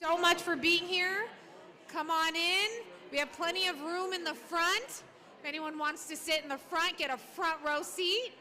So much for being here. Come on in. We have plenty of room in the front. If anyone wants to sit in the front, get a front row seat.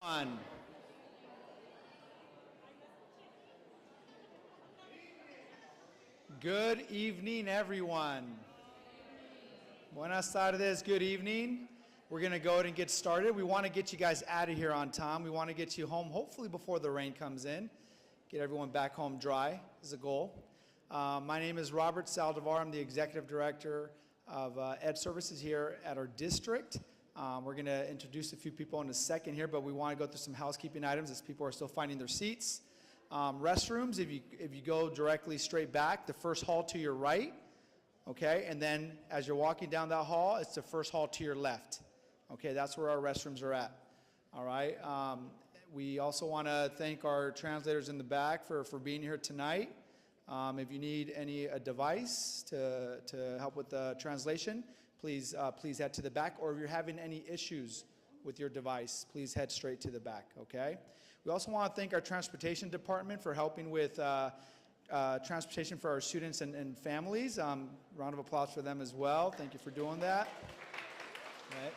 On. Good evening, everyone. Buenas tardes, good evening. We're going to go ahead and get started. We want to get you guys out of here on time. We want to get you home, hopefully before the rain comes in. Get everyone back home dry is a goal. My name is Robert Saldivar. I'm the Executive Director of Ed Services here at our district. We're going to introduce a few people in a second here, but we want to go through some housekeeping items as people are still finding their seats. Restrooms, if you go directly straight back, the first hall to your right, okay, and then as you're walking down that hall, it's the first hall to your left. Okay, that's where our restrooms are at. All right. We also want to thank our translators in the back for being here tonight. If you need any device to help with the translation, please head to the back. Or if you're having any issues with your device, please head straight to the back, okay? We also want to thank our transportation department for helping with transportation for our students and families. Round of applause for them as well. Thank you for doing that. Right.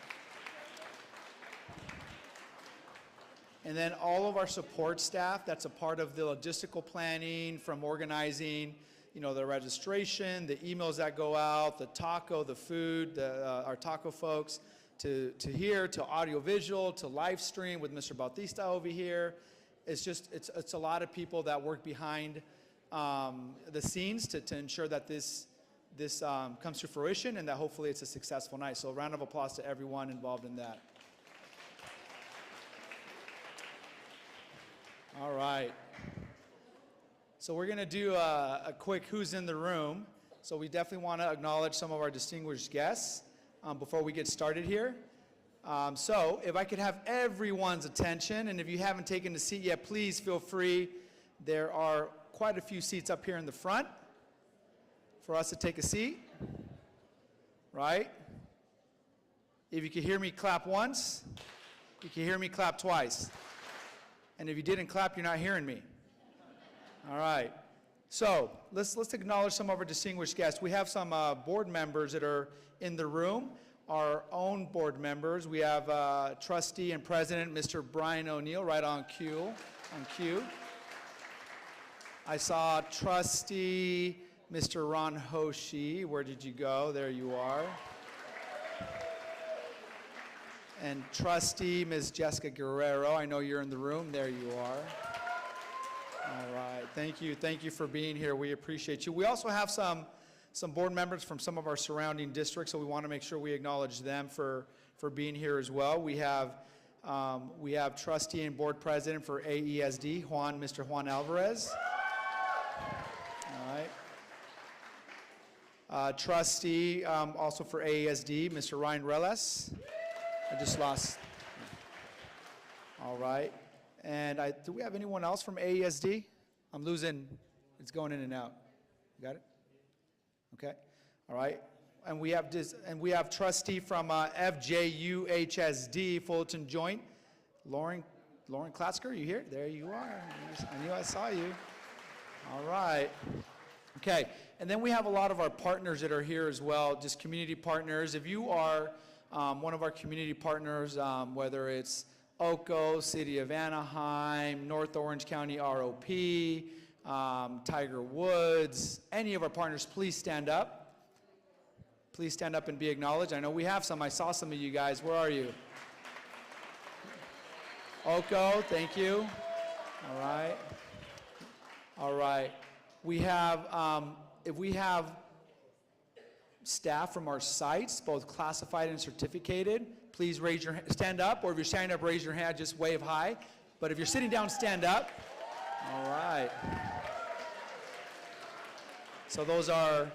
And then all of our support staff, that's a part of the logistical planning, from organizing, the registration, the emails that go out, the taco, the food, our taco folks, to here, to audiovisual, to live stream with Mr. Bautista over here. It's a lot of people that work behind the scenes to ensure that this comes to fruition and that hopefully it's a successful night. So a round of applause to everyone involved in that. All right. So we're going to do a quick who's in the room. So we definitely want to acknowledge some of our distinguished guests before we get started here. So if I could have everyone's attention, and if you haven't taken a seat yet, please feel free. There are quite a few seats up here in the front for us to take a seat, right? If you can hear me, clap once. If you can hear me, clap twice. And if you didn't clap, you're not hearing me. All right. So let's acknowledge some of our distinguished guests. We have some board members that are in the room, our own board members. We have trustee and president, Mr. Brian O'Neill, right on cue. I saw trustee, Mr. Ron Hoshi. Where did you go? There you are. And trustee, Ms. Jessica Guerrero. I know you're in the room. There you are. All right. Thank you for being here. We appreciate you. We also have some board members from some of our surrounding districts, so we want to make sure we acknowledge them for being here as well. We have trustee and board president for AESD, Mr. Juan Alvarez. All right. Trustee also for AESD, Mr. Ryan Reles. I just lost. All right. And do we have anyone else from AESD? I'm losing. It's going in and out. You got it? Okay. All right. And we have trustee from FJUHSD, Fulton Joint, Lauren Klatzker. You here? There you are. I knew I saw you. All right. Okay. And then we have a lot of our partners that are here as well, just community partners. If you are one of our community partners, whether it's OCO, City of Anaheim, North Orange County ROP, Tiger Woods, any of our partners, please stand up. Please stand up and be acknowledged. I know we have some. I saw some of you guys. Where are you? OCO, thank you. All right. All right. We have, if we have staff from our sites, both classified and certificated, please raise your hand, stand up, or if you're standing up, raise your hand, just wave high. But if you're sitting down, stand up. All right. So those are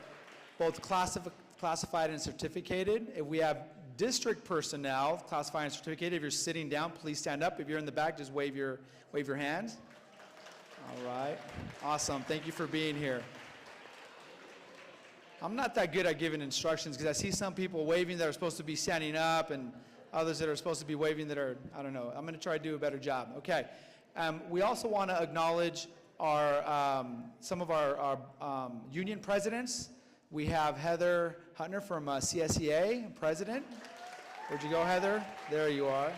both classified and certificated. If we have district personnel, classified and certificated, if you're sitting down, please stand up. If you're in the back, just wave your hands. All right. Awesome. Thank you for being here. I'm not that good at giving instructions because I see some people waving that are supposed to be standing up and others that are supposed to be waving that are, I don't know. I'm going to try to do a better job. Okay. We also want to acknowledge some of our union presidents. We have Heather Hutner from CSEA, president. Where'd you go, Heather? There you are.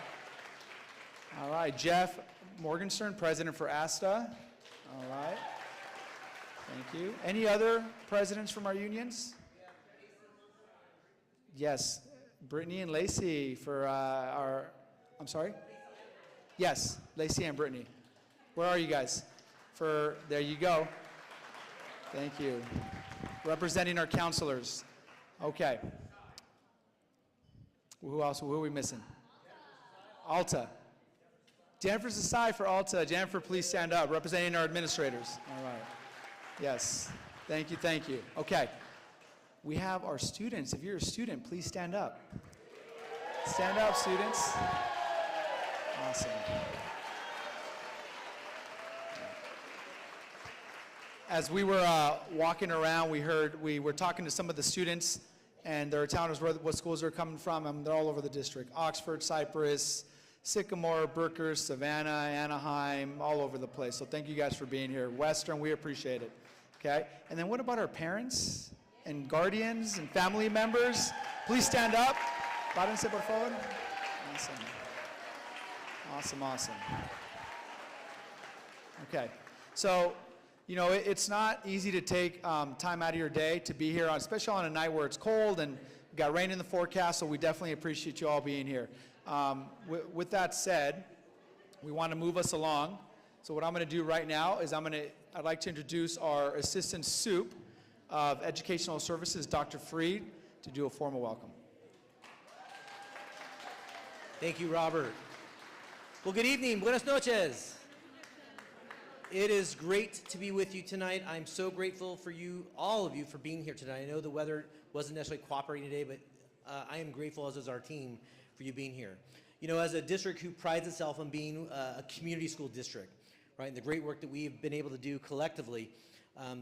All right. Jeff Morgenstern, president for ASTA. All right. Thank you. Any other presidents from our unions? Yes. Brittany and Lacey for I'm sorry? Yes, Lacey and Brittany. Where are you guys? There you go. Thank you. Representing our counselors. Okay. Who else? Who are we missing? Alta. Jennifer's aside for Alta. Jennifer, please stand up. Representing our administrators. All right. Yes. Thank you. Okay. We have our students. If you're a student, please stand up. Stand up, students. Awesome. As we were walking around, we were talking to some of the students, and their town is what schools they're coming from. They're all over the district. Oxford, Cypress, Sycamore, Berkers, Savannah, Anaheim, all over the place. So thank you guys for being here. Western, we appreciate it. Okay? And then what about our parents and guardians and family members? Please stand up. Párense, por favor. Awesome. Okay. So, you know, it's not easy to take time out of your day to be here, especially on a night where it's cold and we've got rain in the forecast, so we definitely appreciate you all being here. With that said, we want to move us along. So what I'm going to do right now is I'd like to introduce our Assistant Soup of Educational Services, Dr. Freed, to do a formal welcome. Thank you, Robert. Well, good evening. Buenas noches. It is great to be with you tonight. I'm so grateful for you, all of you, for being here tonight. I know the weather wasn't necessarily cooperating today, but I am grateful, as is our team, for you being here. You know, as a district who prides itself on being a community school district, right, and the great work that we've been able to do collectively,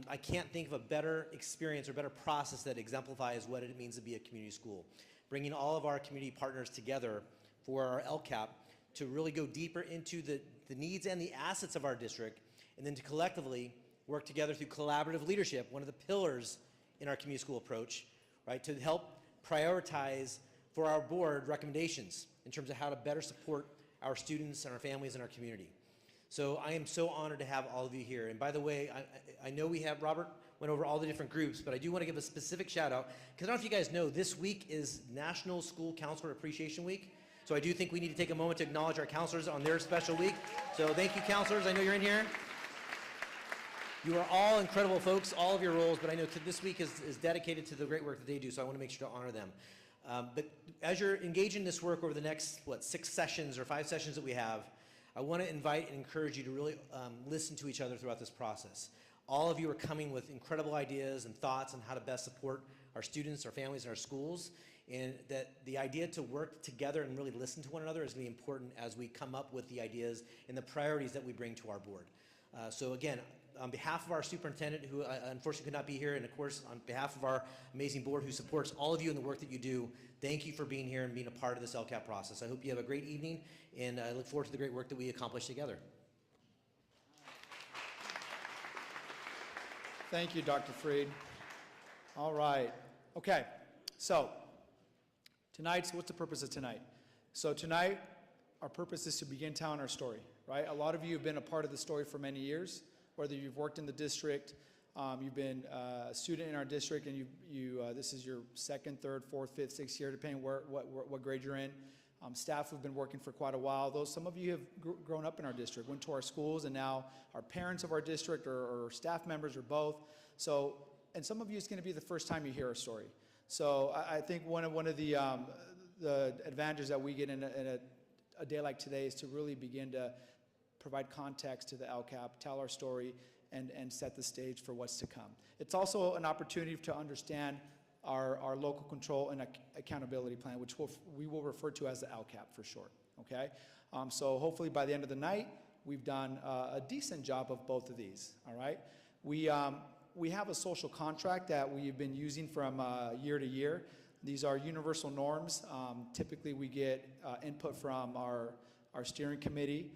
I can't think of a better experience or better process that exemplifies what it means to be a community school. Bringing all of our community partners together for our LCAP to really go deeper into the needs and the assets of our district, and then to collectively work together through collaborative leadership, one of the pillars in our community school approach, right, to help prioritize for our board recommendations in terms of how to better support our students and our families and our community. So I am so honored to have all of you here. And by the way, I know we have, Robert went over all the different groups, but I do want to give a specific shout out, because I don't know if you guys know, this week is National School Counselor Appreciation Week. So I do think we need to take a moment to acknowledge our counselors on their special week. So thank you, counselors. I know you're in here. You are all incredible folks, all of your roles, but I know this week is dedicated to the great work that they do, so I want to make sure to honor them. But as you're engaging in this work over the next, 6 sessions or 5 sessions that we have, I want to invite and encourage you to really listen to each other throughout this process. All of you are coming with incredible ideas and thoughts on how to best support our students, our families, and our schools, and that the idea to work together and really listen to one another is going to be important as we come up with the ideas and the priorities that we bring to our board. So again, on behalf of our superintendent, who unfortunately could not be here, and of course on behalf of our amazing board who supports all of you in the work that you do, thank you for being here and being a part of this LCAP process. I hope you have a great evening, and I look forward to the great work that we accomplish together. Thank you, Dr. Freed. All right. Okay. So what's the purpose of tonight? So tonight, our purpose is to begin telling our story, right? A lot of you have been a part of the story for many years, whether you've worked in the district, you've been a student in our district, and this is your 2nd, 3rd, 4th, 5th, 6th year, depending what grade you're in. Staff who've been working for quite a while. Some of you have grown up in our district, went to our schools, and now are parents of our district or staff members or both. So, and some of you, it's going to be the first time you hear our story. So I think one of the advantages that we get in a day like today is to really begin to provide context to the LCAP, tell our story, and set the stage for what's to come. It's also an opportunity to understand our local control and accountability plan, which we will refer to as the LCAP for short, okay? So hopefully by the end of the night, we've done a decent job of both of these, all right? We have a social contract that we've been using from year to year. These are universal norms. Typically we get input from our steering committee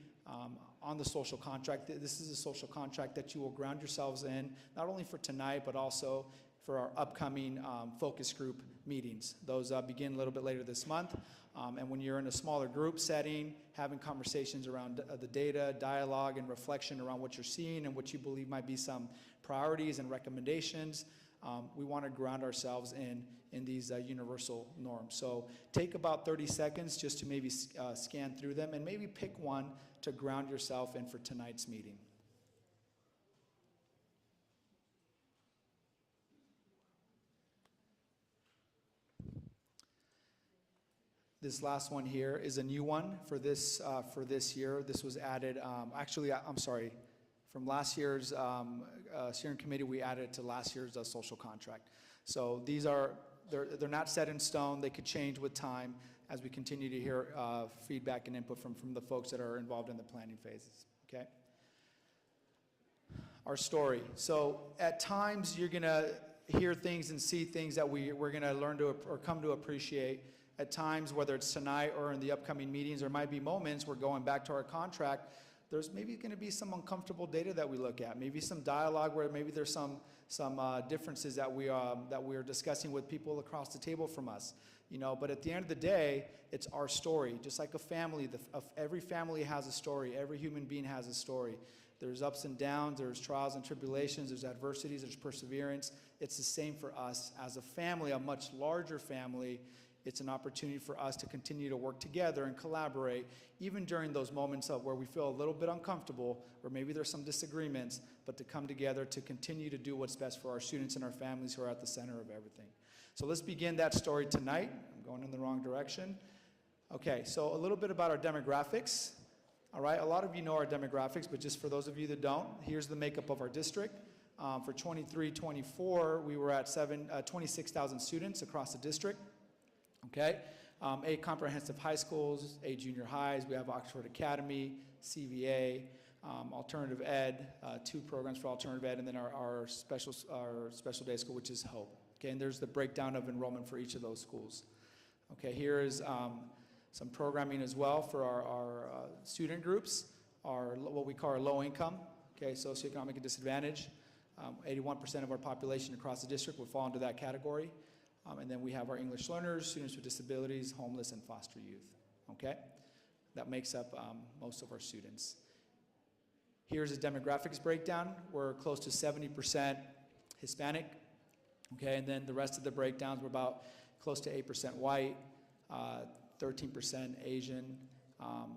on the social contract. This is a social contract that you will ground yourselves in, not only for tonight, but also for our upcoming focus group meetings. Those begin a little bit later this month. And when you're in a smaller group setting, having conversations around the data, dialogue, and reflection around what you're seeing and what you believe might be some priorities and recommendations, we want to ground ourselves in these universal norms. So take about 30 seconds just to maybe scan through them and maybe pick one to ground yourself in for tonight's meeting. This last one here is a new one for this year. This was added, from last year's steering committee, we added it to last year's social contract. So they're not set in stone. They could change with time as we continue to hear feedback and input from the folks that are involved in the planning phases, okay? Our story. So at times you're gonna hear things and see things that we're gonna learn to or come to appreciate. At times, whether it's tonight or in the upcoming meetings, there might be moments we're going back to our contract. There's maybe going to be some uncomfortable data that we look at, maybe some dialogue where maybe there's some differences that we are discussing with people across the table from us. You know, but at the end of the day, it's our story. Just like a family, every family has a story. Every human being has a story. There's ups and downs, there's trials and tribulations, there's adversities, there's perseverance. It's the same for us as a family, a much larger family. It's an opportunity for us to continue to work together and collaborate, even during those moments of where we feel a little bit uncomfortable, or maybe there's some disagreements, but to come together to continue to do what's best for our students and our families who are at the center of everything. So let's begin that story tonight. I'm going in the wrong direction. Okay, so a little bit about our demographics. All right, a lot of you know our demographics, but just for those of you that don't, here's the makeup of our district. For 23-24, we were at 26,000 students across the district. Okay, 8 comprehensive high schools, 8 junior highs. We have Auxsd Academy, CVA, alternative ed, 2 programs for alternative ed, and then our special day school, which is Hope. Okay, and there's the breakdown of enrollment for each of those schools. Okay, here is some programming as well for our student groups, what we call our low income, okay, socioeconomic and disadvantaged. 81% of our population across the district would fall into that category. And then we have our English learners, students with disabilities, homeless, and foster youth, okay? That makes up most of our students. Here's a demographics breakdown. We're close to 70% Hispanic, okay? And then the rest of the breakdowns, we're about close to 8% white, 13% Asian.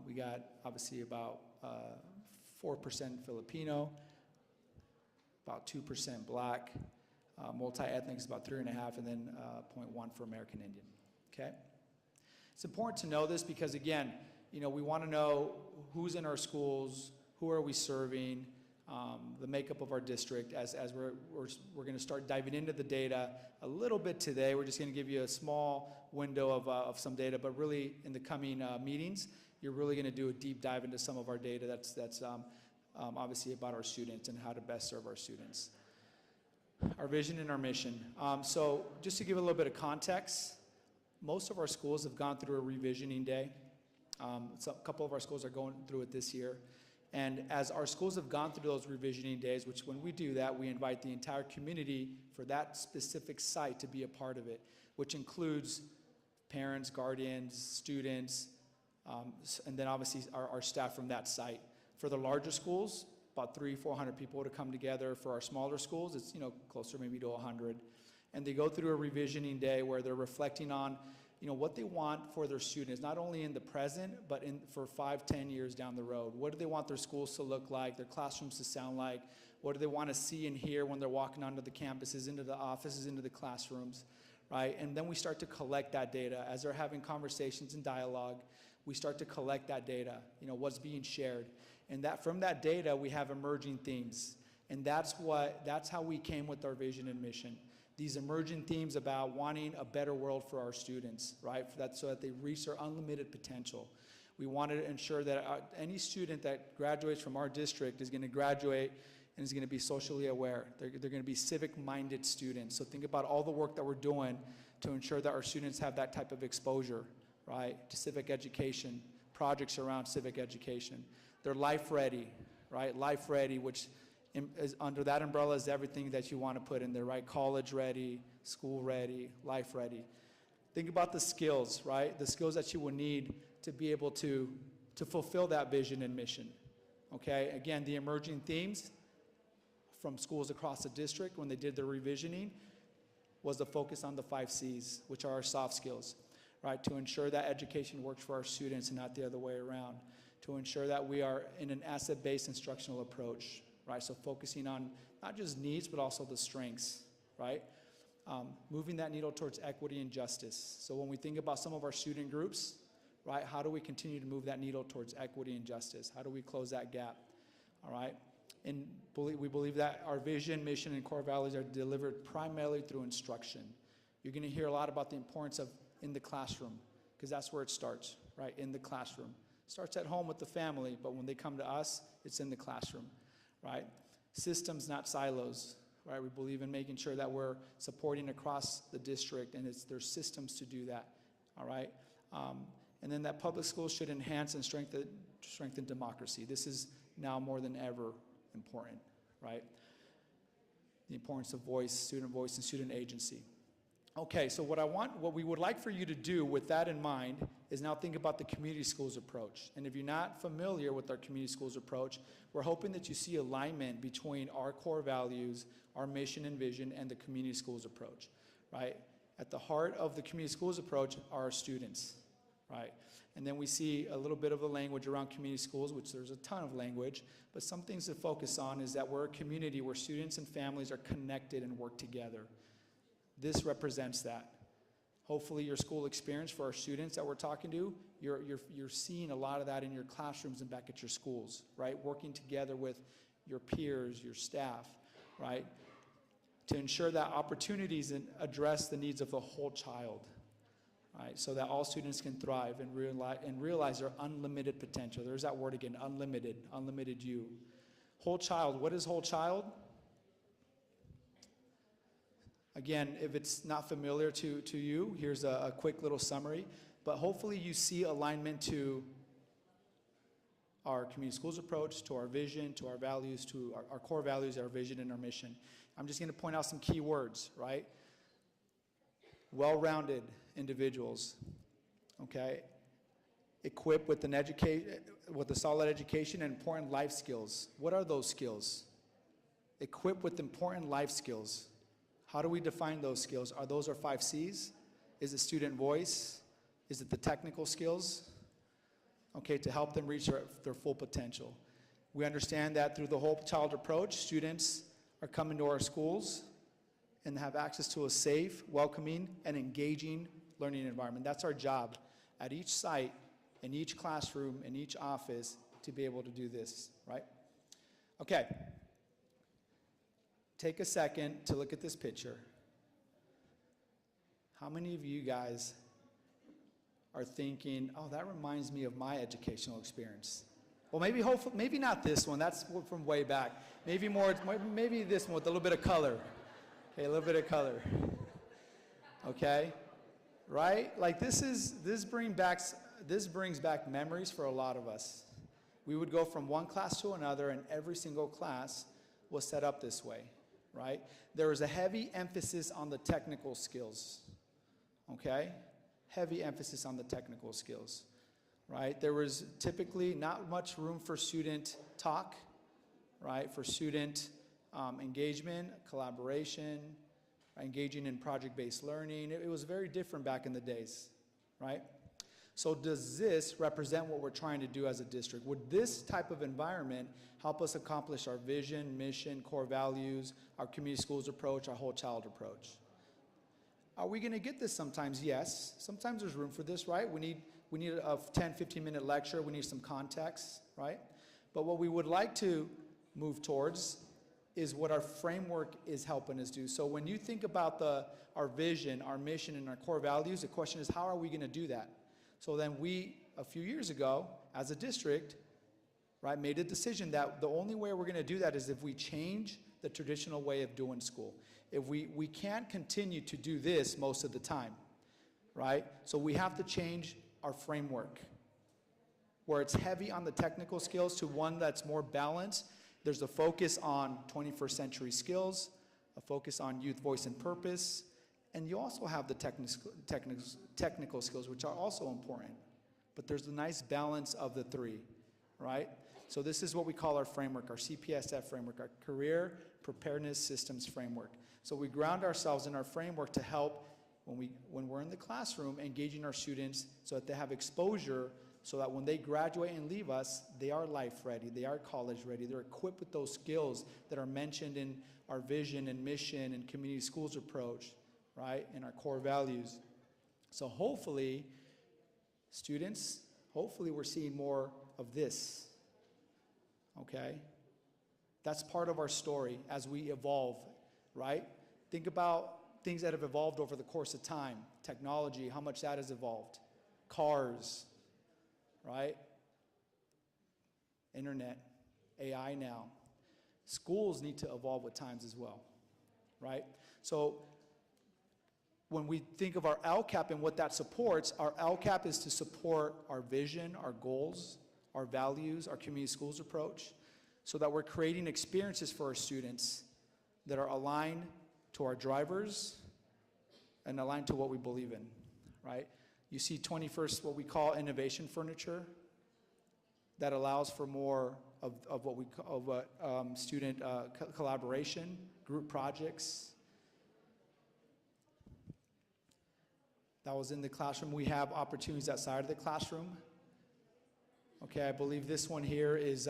We got obviously about 4% Filipino, about 2% black. Multi-ethnic is about 3.5, and then 0.1 for American Indian, okay? It's important to know this because, again, you know, we want to know who's in our schools, who are we serving, the makeup of our district. As we're going to start diving into the data a little bit today. We're just going to give you a small window of some data, but really in the coming meetings, you're really going to do a deep dive into some of our data that's obviously about our students and how to best serve our students. Our vision and our mission. So just to give a little bit of context, most of our schools have gone through a revisioning day. So a couple of our schools are going through it this year. And as our schools have gone through those revisioning days, which when we do that, we invite the entire community for that specific site to be a part of it, which includes parents, guardians, students, and then obviously our staff from that site. For the larger schools, about 300-400 people to come together. For our smaller schools, it's, you know, closer maybe to 100. And they go through a revisioning day where they're reflecting on, you know, what they want for their students, not only in the present, but for 5-10 years down the road. What do they want their schools to look like, their classrooms to sound like? What do they want to see and hear when they're walking onto the campuses, into the offices, into the classrooms, right? And then we start to collect that data. As they're having conversations and dialogue, we start to collect that data, you know, what's being shared. And that from that data, we have emerging themes. And that's how we came with our vision and mission. These emerging themes about wanting a better world for our students, right? So that they reach their unlimited potential. We wanted to ensure that any student that graduates from our district is going to graduate and is going to be socially aware. They're going to be civic-minded students. So think about all the work that we're doing to ensure that our students have that type of exposure, right, to civic education, projects around civic education. They're life ready, right? Life ready, which is under that umbrella is everything that you want to put in there, right? College ready, school ready, life ready. Think about the skills, right? The skills that you will need to be able to fulfill that vision and mission, okay? Again, the emerging themes from schools across the district when they did their revisioning was the focus on the 5 C's, which are our soft skills, right? To ensure that education works for our students and not the other way around. To ensure that we are in an asset-based instructional approach, right? So focusing on not just needs, but also the strengths, right? Moving that needle towards equity and justice. So when we think about some of our student groups, right, how do we continue to move that needle towards equity and justice? How do we close that gap, all right? And we believe that our vision, mission, and core values are delivered primarily through instruction. You're gonna hear a lot about the importance of in the classroom, because that's where it starts, right, in the classroom. Starts at home with the family, but when they come to us, it's in the classroom, right? Systems, not silos, right? We believe in making sure that we're supporting across the district, and there's systems to do that, all right? And then that public schools should enhance and strengthen democracy. This is now more than ever important, right? The importance of voice, and student agency. Okay, so what we would like for you to do with that in mind is now think about the community schools approach. And if you're not familiar with our community schools approach, we're hoping that you see alignment between our core values, our mission and vision, and the community schools approach, right? At the heart of the community schools approach are our students, right? And then we see a little bit of the language around community schools, which there's a ton of language, but some things to focus on is that we're a community where students and families are connected and work together. This represents that. Hopefully your school experience for our students that we're talking to You're seeing a lot of that in your classrooms and back at your schools, right? Working together with your peers, your staff, right? To ensure that opportunities address the needs of the whole child, right? So that all students can thrive and realize their unlimited potential. There's that word again, unlimited you. Whole child, what is whole child? Again, if it's not familiar to you, here's a quick little summary. But hopefully you see alignment to our community schools approach, to our vision, to our values, to our core values, our vision, and our mission. I'm just going to point out some key words, right? Well-rounded individuals, okay? Equipped with with a solid education and important life skills. What are those skills? Equipped with important life skills. How do we define those skills? Are those our 5 C's? Is it student voice? Is it the technical skills? Okay, to help them reach their full potential. We understand that through the whole child approach, students are coming to our schools and have access to a safe, welcoming, and engaging learning environment. That's our job at each site, in each classroom, in each office, to be able to do this, right? Okay. Take a second to look at this picture. How many of you guys are thinking, oh, that reminds me of my educational experience? Well, maybe not this one. That's from way back. Maybe this one with a little bit of color. Okay, a little bit of color. Okay, right? Like this brings back memories for a lot of us. We would go from one class to another, and every single class was set up this way, right? There was a heavy emphasis on the technical skills. Okay, heavy emphasis on the technical skills. Right? There was typically not much room for student talk, right? For student engagement, collaboration, engaging in project-based learning. It was very different back in the days, right? So does this represent what we're trying to do as a district? Would this type of environment help us accomplish our vision, mission, core values, our community schools approach, our whole child approach? Are we going to get this sometimes? Yes. Sometimes there's room for this, right? We need a 10, 15-minute lecture. We need some context, right? But what we would like to move towards is what our framework is helping us do. So when you think about our vision, our mission, and our core values, the question is, how are we going to do that? So then we, a few years ago, as a district, right, made a decision that the only way we're going to do that is if we change the traditional way of doing school. If we can't continue to do this most of the time, right? So we have to change our framework, where it's heavy on the technical skills to one that's more balanced. There's a focus on 21st century skills, a focus on youth voice and purpose, and you also have the technical skills, which are also important. But there's a nice balance of the three, right? So this is what we call our framework, our CPSF framework, our Career Preparedness Systems Framework. So we ground ourselves in our framework to help when we're in the classroom, engaging our students so that they have exposure, so that when they graduate and leave us, they are life ready, they are college ready, they're equipped with those skills that are mentioned in our vision and mission and community schools approach, right, and our core values. So hopefully, students, we're seeing more of this, okay? That's part of our story as we evolve, right? Think about things that have evolved over the course of time. Technology, how much that has evolved. Cars, right? Internet, AI now. Schools need to evolve with times as well, right? So when we think of our LCAP and what that supports, our LCAP is to support our vision, our goals, our values, our community schools approach, so that we're creating experiences for our students that are aligned to our drivers and aligned to what we believe in, right? You see 21st, what we call innovation furniture, that allows for more of what we call student collaboration, group projects. That was in the classroom. We have opportunities outside of the classroom. Okay, I believe this one here is,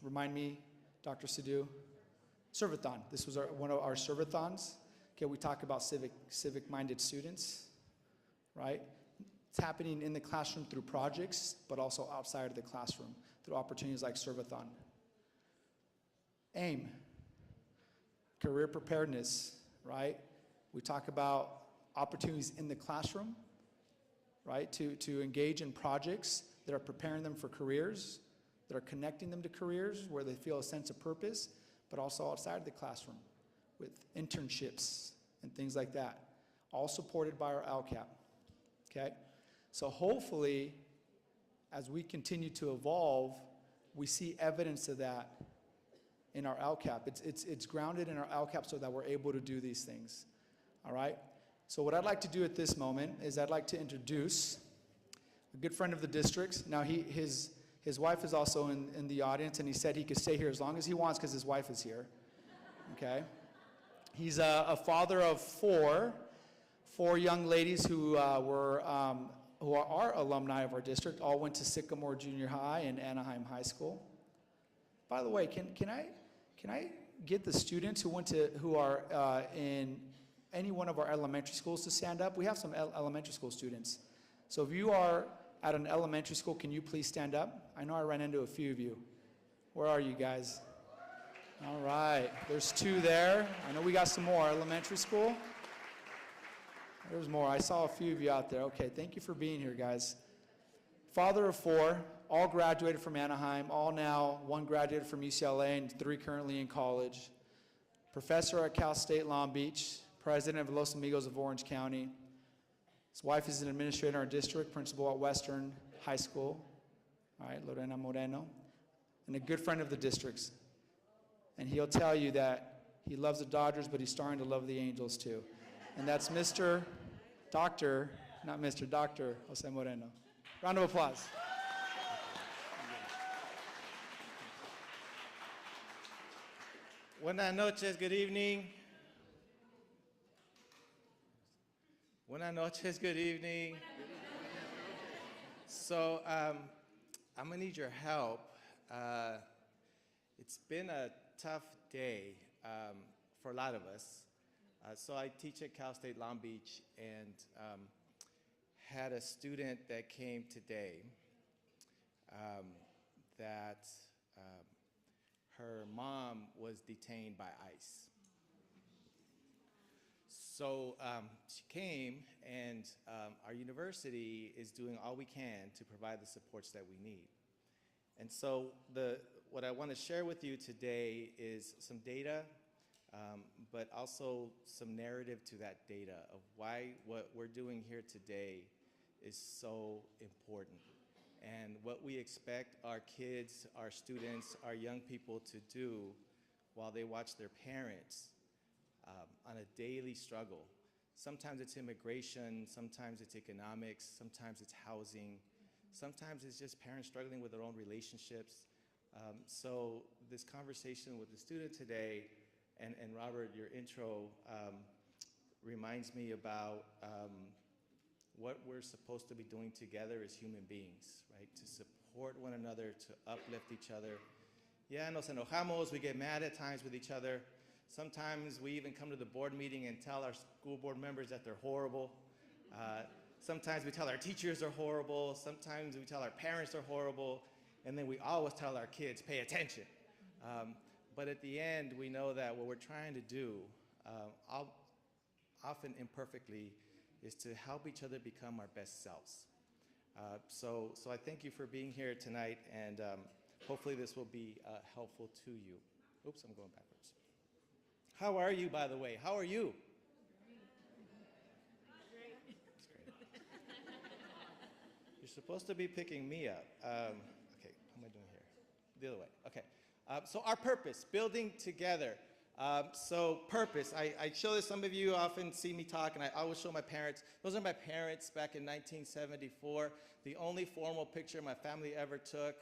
remind me, Dr. Sidhu, Servathon. This was one of our Servathons. Okay, we talk about civic-minded students, right? It's happening in the classroom through projects, but also outside of the classroom through opportunities like Servathon. AIM, career preparedness, right? We talk about opportunities in the classroom, right? To engage in projects that are preparing them for careers, that are connecting them to careers where they feel a sense of purpose, but also outside of the classroom with internships and things like that, all supported by our Lcap, okay? So hopefully, as we continue to evolve, we see evidence of that in our Lcap. It's grounded in our Lcap so that we're able to do these things, all right? So what I'd like to do at this moment is I'd like to introduce a good friend of the district. Now his wife is also in the audience, and he said he could stay here as long as he wants because his wife is here, okay? He's a father of four young ladies who are alumni of our district, all went to Sycamore Junior High and Anaheim High School. By the way, can I get the students who are in any one of our elementary schools to stand up? We have some elementary school students. So if you are at an elementary school, can you please stand up? I know I ran into a few of you. Where are you guys? All right, there's two there. I know we got some more. Elementary school? There's more. I saw a few of you out there. Okay, thank you for being here, guys. Father of four, all graduated from Anaheim, all now, one graduated from UCLA and three currently in college. Professor at Cal State Long Beach, president of Los Amigos of Orange County. His wife is an administrator in our district, principal at Western High School, all right, Lorena Moreno, and a good friend of the district's. And he'll tell you that he loves the Dodgers, but he's starting to love the Angels too. And that's Dr. Jose Moreno. Round of applause. Buenas noches, good evening. Buenas noches, good evening. So I'm gonna need your help. It's been a tough day for a lot of us. So I teach at Cal State Long Beach and had a student that came today that her mom was detained by ICE. So she came, and our university is doing all we can to provide the supports that we need. And so what I want to share with you today is some data, but also some narrative to that data of why what we're doing here today is so important, and what we expect our kids, our students, our young people to do while they watch their parents on a daily struggle. Sometimes it's immigration, sometimes it's economics, sometimes it's housing, sometimes it's just parents struggling with their own relationships. So this conversation with the student today, and Robert, your intro reminds me about what we're supposed to be doing together as human beings, right? To support one another, to uplift each other. Yeah, nos enojamos, we get mad at times with each other. Sometimes we even come to the board meeting and tell our school board members that they're horrible. Sometimes we tell our teachers they're horrible. Sometimes we tell our parents they're horrible. And then we always tell our kids, pay attention. But at the end, we know that what we're trying to do, often imperfectly, is to help each other become our best selves. So I thank you for being here tonight, and hopefully this will be helpful to you. Oops, I'm going backwards. How are you, by the way? How are you? You're supposed to be picking me up. Okay, how am I doing here? The other way, okay. So our purpose, building together. So purpose, I show this, some of you often see me talk, and I always show my parents. Those are my parents back in 1974. The only formal picture my family ever took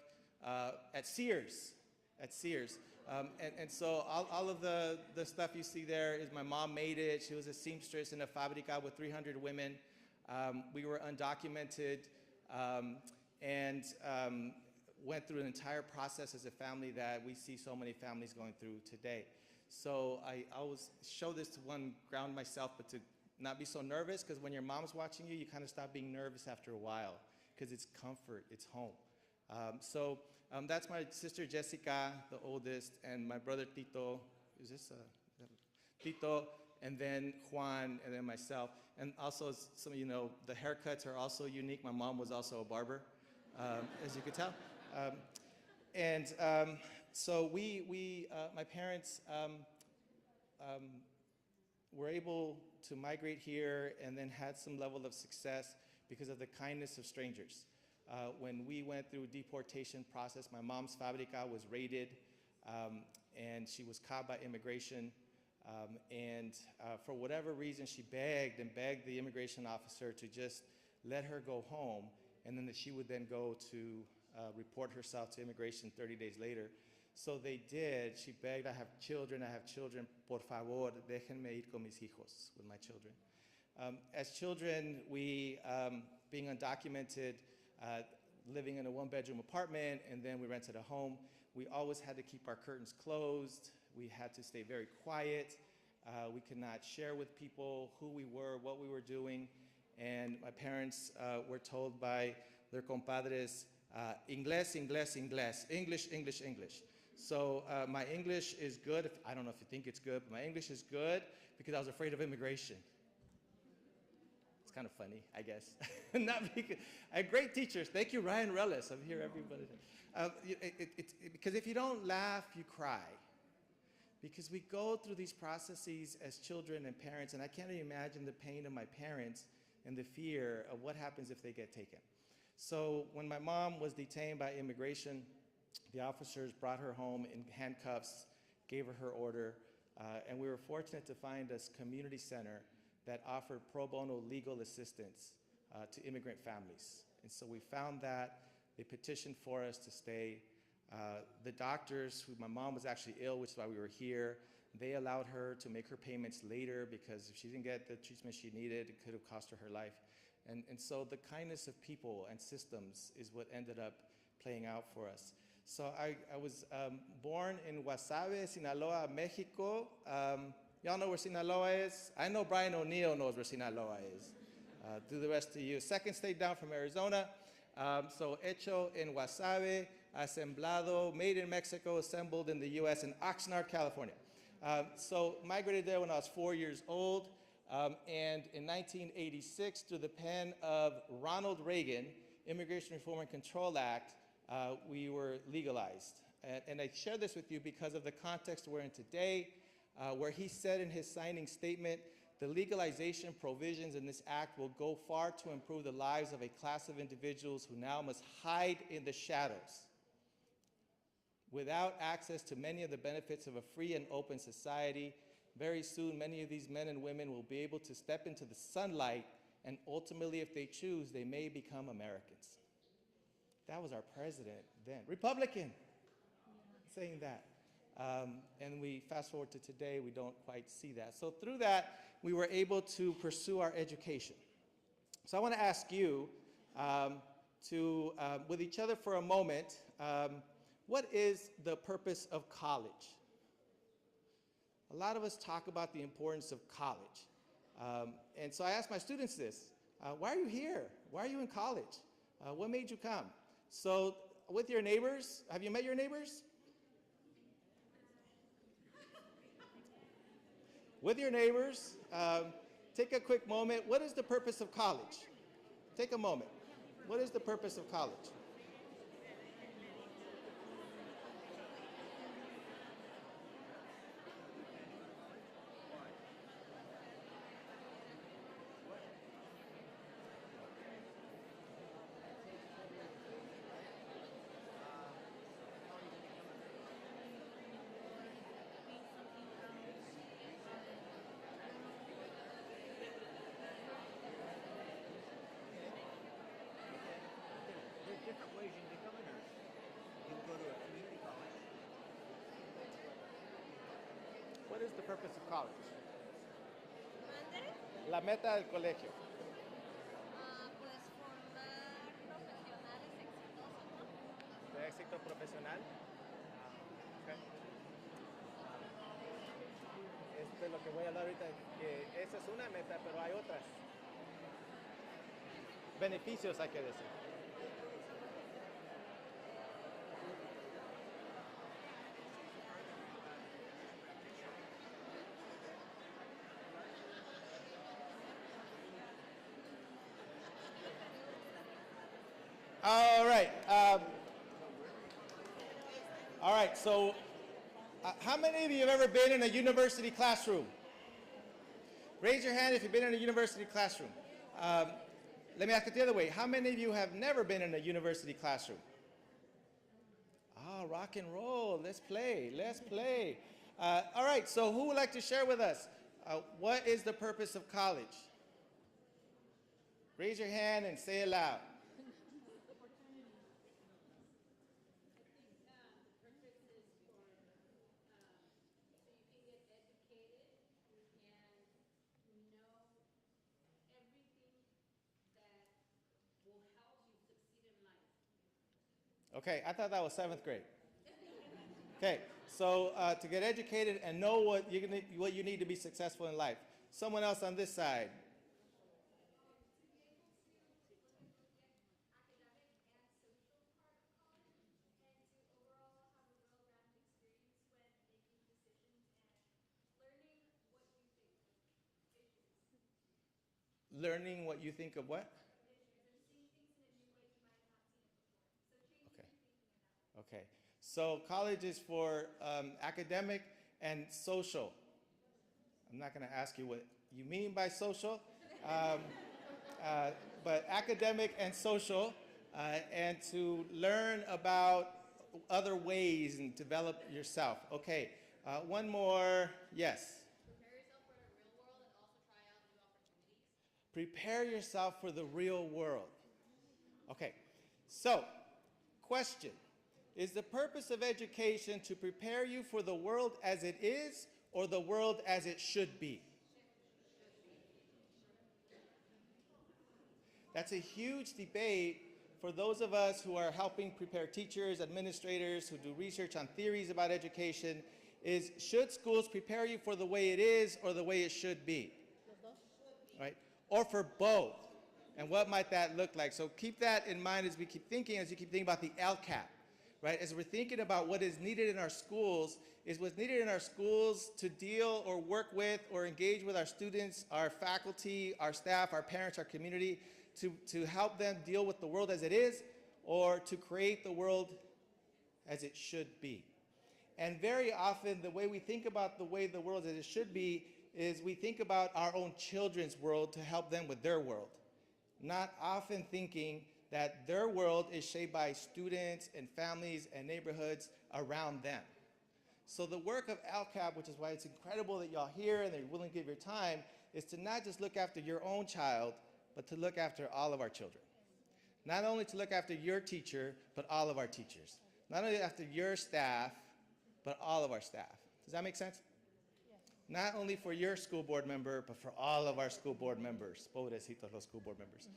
at Sears. And so all of the stuff you see there is my mom made it. She was a seamstress in a fabrica with 300 women. We were undocumented and went through an entire process as a family that we see so many families going through today. So I always show this to, one, ground myself, but to not be so nervous, because when your mom's watching you, you kind of stop being nervous after a while, because it's comfort, it's home. That's my sister Jessica, the oldest, and my brother Tito. Is this Tito, and then Juan, and then myself. And also, as some of you know, the haircuts are also unique. My mom was also a barber, as you could tell. So my parents were able to migrate here and then had some level of success because of the kindness of strangers. When we went through deportation process, my mom's fabrica was raided, and she was caught by immigration. For whatever reason, she begged and begged the immigration officer to just let her go home, and then that she would then go to report herself to immigration 30 days later. So they did. She begged, I have children, por favor, déjenme ir con mis hijos, with my children. As children, we, being undocumented, living in a one-bedroom apartment, and then we rented a home, we always had to keep our curtains closed. We had to stay very quiet. We could not share with people who we were, what we were doing. And my parents were told by their compadres, Inglés, Inglés, Inglés, English, English, English. So my English is good. I don't know if you think it's good, but my English is good because I was afraid of immigration. It's kind of funny, I guess. Not because, I had great teachers. Thank you, Ryan Rellis. I'm here, everybody. Because if you don't laugh, you cry. Because we go through these processes as children and parents, and I can't even imagine the pain of my parents and the fear of what happens if they get taken. So when my mom was detained by immigration, the officers brought her home in handcuffs, gave her her order, and we were fortunate to find this community center that offered pro bono legal assistance to immigrant families. And so we found that. They petitioned for us to stay. The doctors, who my mom was actually ill, which is why we were here, they allowed her to make her payments later because if she didn't get the treatment she needed, it could have cost her her life. And so the kindness of people and systems is what ended up playing out for us. So I was born in Guasave, Sinaloa, Mexico. Y'all know where Sinaloa is? I know Brian O'Neill knows where Sinaloa is. Do the rest of you. Second state down from Arizona. So hecho en Guasave, assemblado, made in Mexico, assembled in the US in Oxnard, California. So migrated there when I was 4 years old. And in 1986, through the pen of Ronald Reagan, Immigration Reform and Control Act, we were legalized. And I share this with you because of the context we're in today, where he said in his signing statement, the legalization provisions in this act will go far to improve the lives of a class of individuals who now must hide in the shadows without access to many of the benefits of a free and open society. Very soon, many of these men and women will be able to step into the sunlight, and ultimately, if they choose, they may become Americans. That was our president then, Republican, saying that. And we fast forward to today, we don't quite see that. So through that, we were able to pursue our education. So I want to ask you with each other for a moment, what is the purpose of college? A lot of us talk about the importance of college. And so I asked my students this, why are you here? Why are you in college? What made you come? So with your neighbors, have you met your neighbors? With your neighbors, take a quick moment. What is the purpose of college? Take a moment. What is the purpose of college? Different ways you can become a nurse. You can go to a community college. What is the purpose of college? ¿Mande? La meta del colegio. Pues formar profesionales exitosos, ¿no? ¿De éxito profesional? Okay. de lo que voy a hablar ahorita, que esa es una meta, pero hay otras. Beneficios, hay que decir. All right. All right. So, how many of you have ever been in a university classroom? Raise your hand if you've been in a university classroom. Let me ask it the other way. How many of you have never been in a university classroom? Ah, rock and roll. Let's play. Let's play. All right. So, who would like to share with us? What is the purpose of college? Raise your hand and say it loud. Okay, I thought that was 7th grade. Okay, so to get educated and know what you need to be successful in life. Someone else on this side. Learning what you think of what? Okay. Okay. So college is for academic and social. I'm not going to ask you what you mean by social, but academic and social, and to learn about other ways and develop yourself. Okay. One more. Yes. Prepare yourself for the real world. Okay, so, question. Is the purpose of education to prepare you for the world as it is or the world as it should be? That's a huge debate for those of us who are helping prepare teachers, administrators, who do research on theories about education, is should schools prepare you for the way it is or the way it should be? Right? Or for both. And what might that look like? So keep that in mind as we keep thinking, as you keep thinking about the LCAP, right? As we're thinking about what is needed in our schools, is what's needed in our schools to deal or work with or engage with our students, our faculty, our staff, our parents, our community, to help them deal with the world as it is, or to create the world as it should be. And very often, the way we think about the way the world as it should be is we think about our own children's world to help them with their world, not often thinking that their world is shaped by students and families and neighborhoods around them. So the work of LCAP, which is why it's incredible that y'all here and that you're willing to give your time, is to not just look after your own child, but to look after all of our children. Not only to look after your teacher, but all of our teachers. Not only after your staff, but all of our staff. Does that make sense? Not only for your school board member, but for all of our school board members. Pobrecitos los school board members.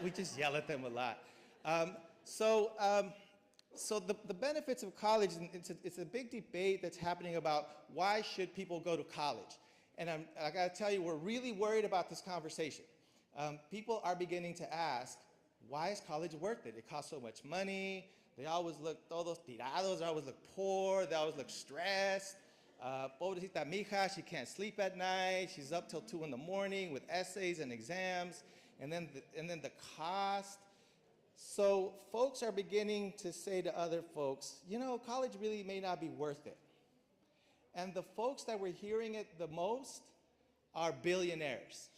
We just yell at them a lot. So the benefits of college, it's a big debate that's happening about why should people go to college. And I gotta tell you, we're really worried about this conversation. People are beginning to ask, why is college worth it? It costs so much money. They always look, todos tirados, they always look poor, they always look stressed. Pobrecita mija, she can't sleep at night. She's up till 2 in the morning with essays and exams, and then the cost. So folks are beginning to say to other folks, you know, college really may not be worth it. And the folks that we're hearing it the most are billionaires,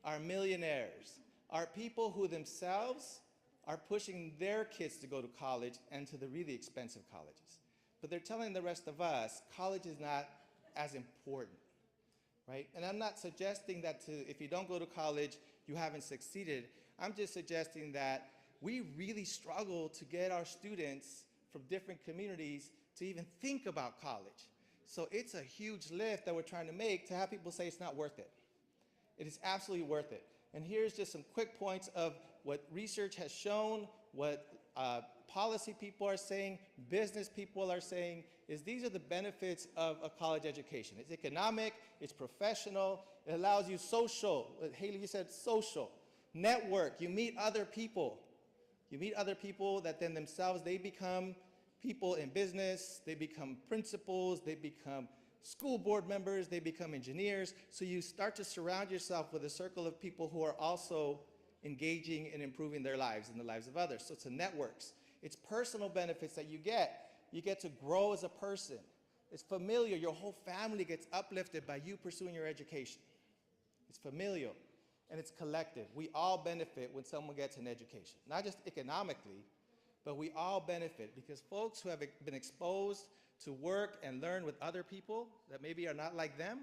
are millionaires, are people who themselves are pushing their kids to go to college and to the really expensive colleges. But they're telling the rest of us, college is not as important, right? And I'm not suggesting that if you don't go to college, you haven't succeeded. I'm just suggesting that we really struggle to get our students from different communities to even think about college. So it's a huge lift that we're trying to make to have people say it's not worth it. It is absolutely worth it. And here's just some quick points of what research has shown, what policy people are saying, business people are saying, is these are the benefits of a college education. It's economic, it's professional, it allows you social. Haley, you said social. Network, you meet other people. You meet other people that then themselves, they become people in business, they become principals, they become school board members, they become engineers. So you start to surround yourself with a circle of people who are also engaging in improving their lives and the lives of others. So it's a networks. It's personal benefits that you get. You get to grow as a person. It's familial. Your whole family gets uplifted by you pursuing your education. It's familial and it's collective. We all benefit when someone gets an education, not just economically, but we all benefit because folks who have been exposed to work and learn with other people that maybe are not like them,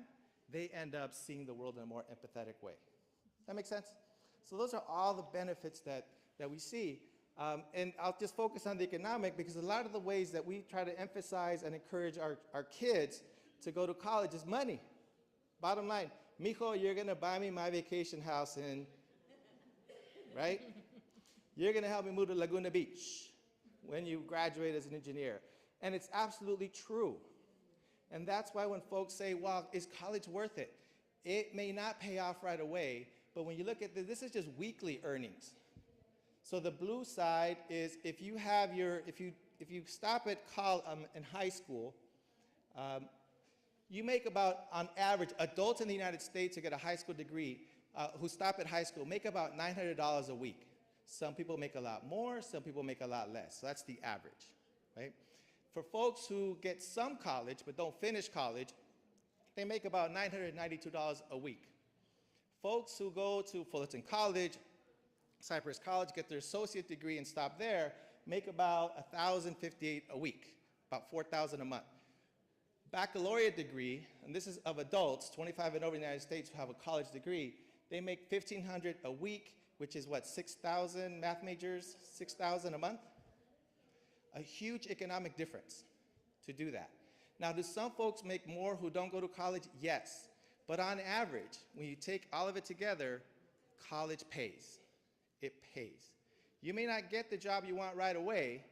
they end up seeing the world in a more empathetic way. Does that make sense? So those are all the benefits that we see. And I'll just focus on the economic because a lot of the ways that we try to emphasize and encourage our kids to go to college is money. Bottom line, mijo, you're gonna buy me my vacation house in, right? You're gonna help me move to Laguna Beach when you graduate as an engineer. And it's absolutely true. And that's why when folks say, well, is college worth it? It may not pay off right away, but when you look at this is just weekly earnings. So the blue side is if you have if you stop at in high school, you make about, on average, adults in the United States who get a high school degree, who stop at high school, make about $900 a week. Some people make a lot more, some people make a lot less. So that's the average, right? For folks who get some college but don't finish college, they make about $992 a week. Folks who go to Fullerton College, Cypress College, get their associate degree and stop there, make about $1,058 a week, about $4,000 a month. Baccalaureate degree, and this is of adults, 25 and over in the United States who have a college degree, they make $1,500 a week, which is what, 6,000 math majors, 6,000 a month? A huge economic difference to do that. Now, do some folks make more who don't go to college? Yes. But on average, when you take all of it together, college pays. It pays. You may not get the job you want right away.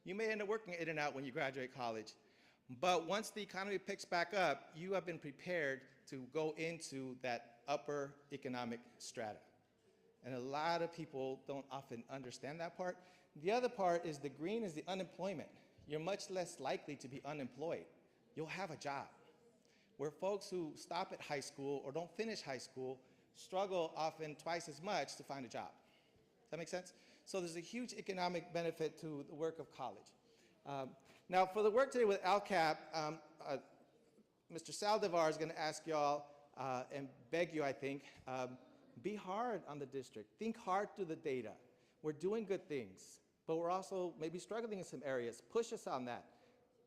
You may end up working in and out when you graduate college. But once the economy picks back up, you have been prepared to go into that upper economic strata. And a lot of people don't often understand that part. The other part is the green is the unemployment. You're much less likely to be unemployed. You'll have a job. Where folks who stop at high school or don't finish high school struggle often twice as much to find a job. Does that make sense? So there's a huge economic benefit to the work of college. Now for the work today with Lcap, Mr. Saldivar is gonna ask y'all and beg you, I think, be hard on the district. Think hard through the data. We're doing good things, but we're also maybe struggling in some areas. Push us on that.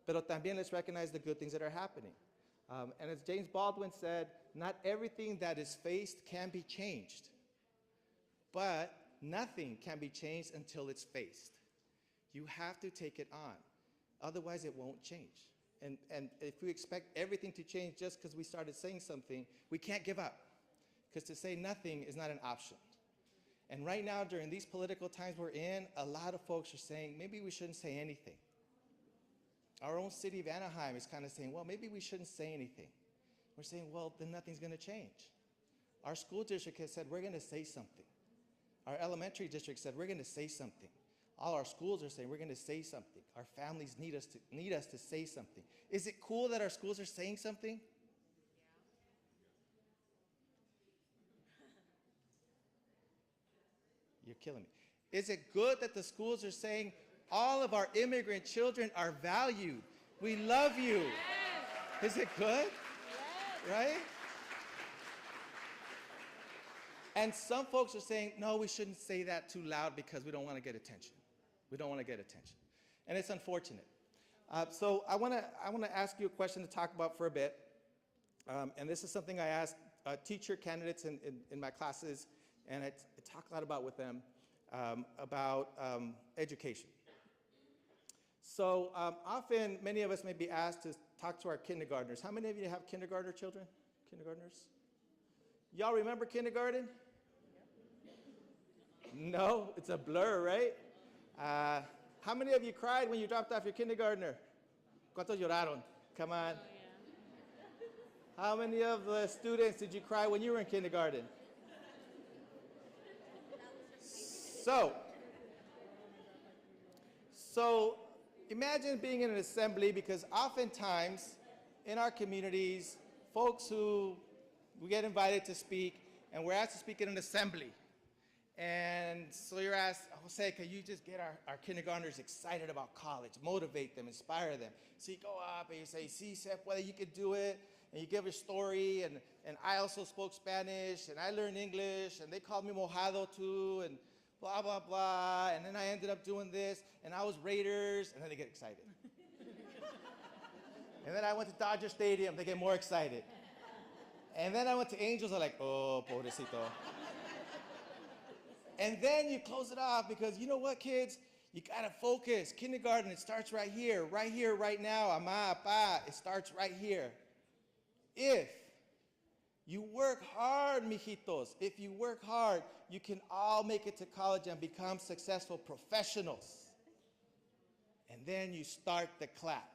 Pero también let's recognize the good things that are happening. And as James Baldwin said, not everything that is faced can be changed, but nothing can be changed until it's faced. You have to take it on. Otherwise, it won't change. And if we expect everything to change just because we started saying something, we can't give up. Because to say nothing is not an option. And right now, during these political times we're in, a lot of folks are saying, maybe we shouldn't say anything. Our own city of Anaheim is kind of saying, well, maybe we shouldn't say anything. We're saying, well, then nothing's going to change. Our school district has said, we're going to say something. Our elementary district said, we're going to say something. All our schools are saying, we're going to say something. Our families need us to say something. Is it cool that our schools are saying something? You're killing me. Is it good that the schools are saying all of our immigrant children are valued? We love you. Yes. Is it good? Yes. Right? And some folks are saying, no, we shouldn't say that too loud because we don't want to get attention. We don't want to get attention. And it's unfortunate. So I want to ask you a question to talk about for a bit. And this is something I ask teacher candidates in my classes, and I talk a lot about with them about education. So often, many of us may be asked to talk to our kindergartners. How many of you have kindergartner children? Kindergartners? Y'all remember kindergarten? No, it's a blur, right? How How many of you cried when you dropped off your kindergartner? ¿Cuántos lloraron? Come on. How many of the students did you cry when you were in kindergarten? So imagine being in an assembly, because oftentimes in our communities, folks who we get invited to speak, and we're asked to speak in an assembly. And so you're asked, Jose, can you just get our kindergartners excited about college, motivate them, inspire them? So you go up and you say, see, Seth, whether you could do it, and you give a story, and I also spoke Spanish, and I learned English, and they called me mojado too, and blah, blah, blah, and then I ended up doing this, and I was Raiders, and then they get excited. And then I went to Dodger Stadium, they get more excited. And then I went to Angels, they're like, oh, pobrecito. And then you close it off, because you know what, kids? You gotta focus. Kindergarten, it starts right here, right now. Ama, pa, it starts right here. If you work hard, mijitos, if you work hard, you can all make it to college and become successful professionals. And then you start the clap.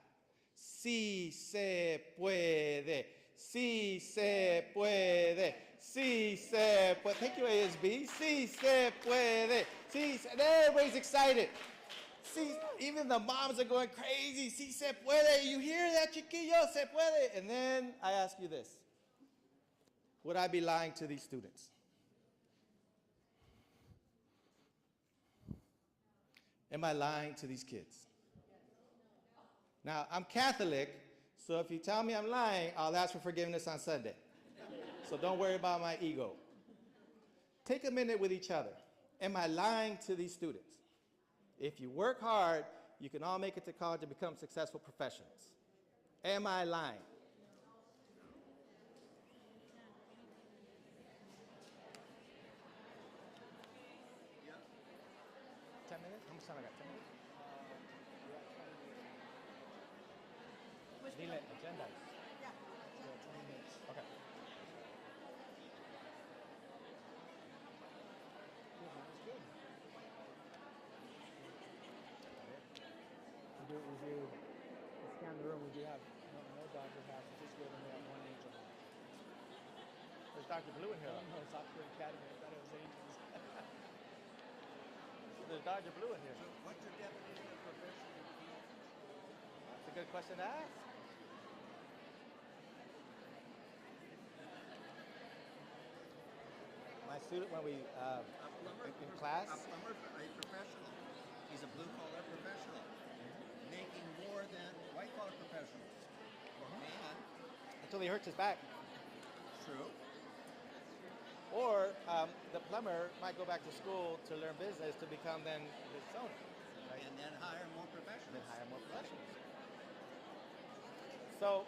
Sí se puede. Sí se puede. Sí se puede. Thank you, ASB. Sí se puede. Sí se, and everybody's excited. Sí, even the moms are going crazy. Sí se puede. You hear that, chiquillo? Se puede. And then I ask you this. Would I be lying to these students? Am I lying to these kids? Now, I'm Catholic, so if you tell me I'm lying, I'll ask for forgiveness on Sunday. So don't worry about my ego. Take a minute with each other. Am I lying to these students? If you work hard, you can all make it to college and become successful professionals. Am I lying? Yeah. 10 minutes? How much time I got? 10 minutes? Dile, agendas. Yeah, 20 minutes. Okay. We scan the room, we do have no doctor hats, just go and we have one angel hat. There's Dr. Blue in here. No, it's Oxford Academy, I thought it was angels. There's Dr. Blue in here. So what's your definition of professional? That's a good question to ask. My student, when we, A plumber? in class, A plumber, a professional. He's a blue-collar professional, making more than white-collar professionals. And, until he hurts his back. true, Or the plumber might go back to school to learn business to become then his owner. Right? and then hire more professionals. Then hire more professionals. So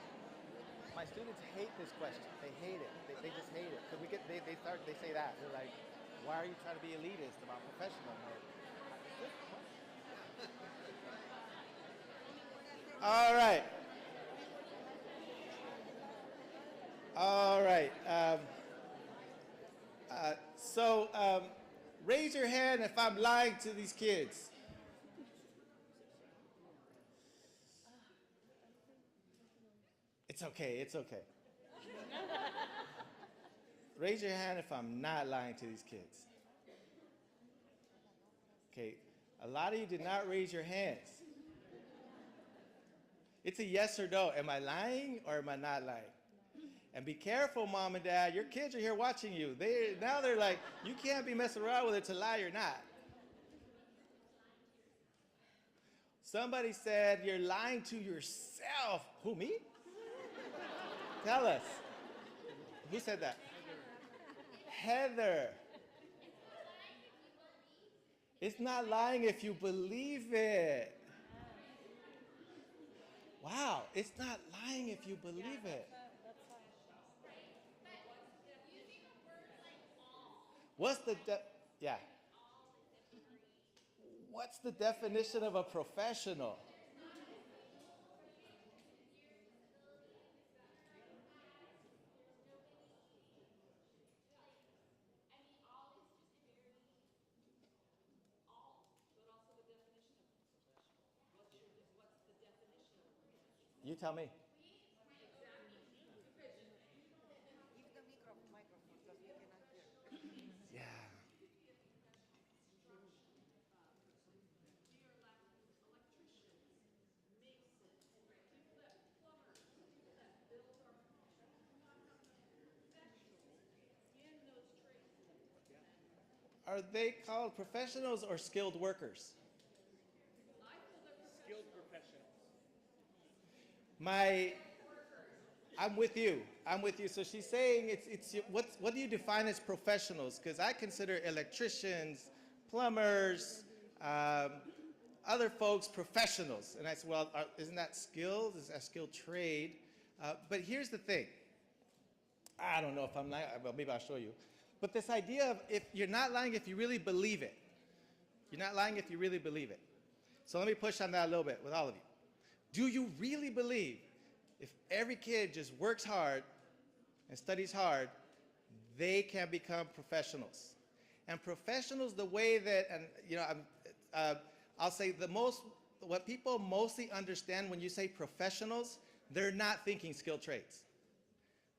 my students hate this question. They hate it. They just hate it. Because they say that. They're like, why are you trying to be elitist about professional? All right. All right. So raise your hand if I'm lying to these kids. It's okay. It's okay. Raise your hand if I'm not lying to these kids. Okay. A lot of you did not raise your hands. It's a yes or no. Am I lying or am I not lying? And be careful, mom and dad. Your kids are here watching you. Now they're like, you can't be messing around with it to lie or not. Somebody said you're lying to yourself. Who, me? Tell us. Who said that? Heather. It's not lying if you believe it. Wow, it's not lying if you believe it. What's the What's the definition of a professional? You tell me. Yeah. Are they called professionals or skilled workers? Skilled professionals. I'm with you. I'm with you. So she's saying what do you define as professionals? Because I consider electricians, plumbers, other folks professionals. And I said, well, isn't that skilled? Is that a skilled trade? But here's the thing. I don't know if I'm lying. Well, maybe I'll show you. But this idea of if you're not lying if you really believe it. You're not lying if you really believe it. So let me push on that a little bit with all of you. Do you really believe if every kid just works hard and studies hard, they can become professionals? And professionals, the way that, and you know, I'll say what people mostly understand when you say professionals, they're not thinking skilled trades.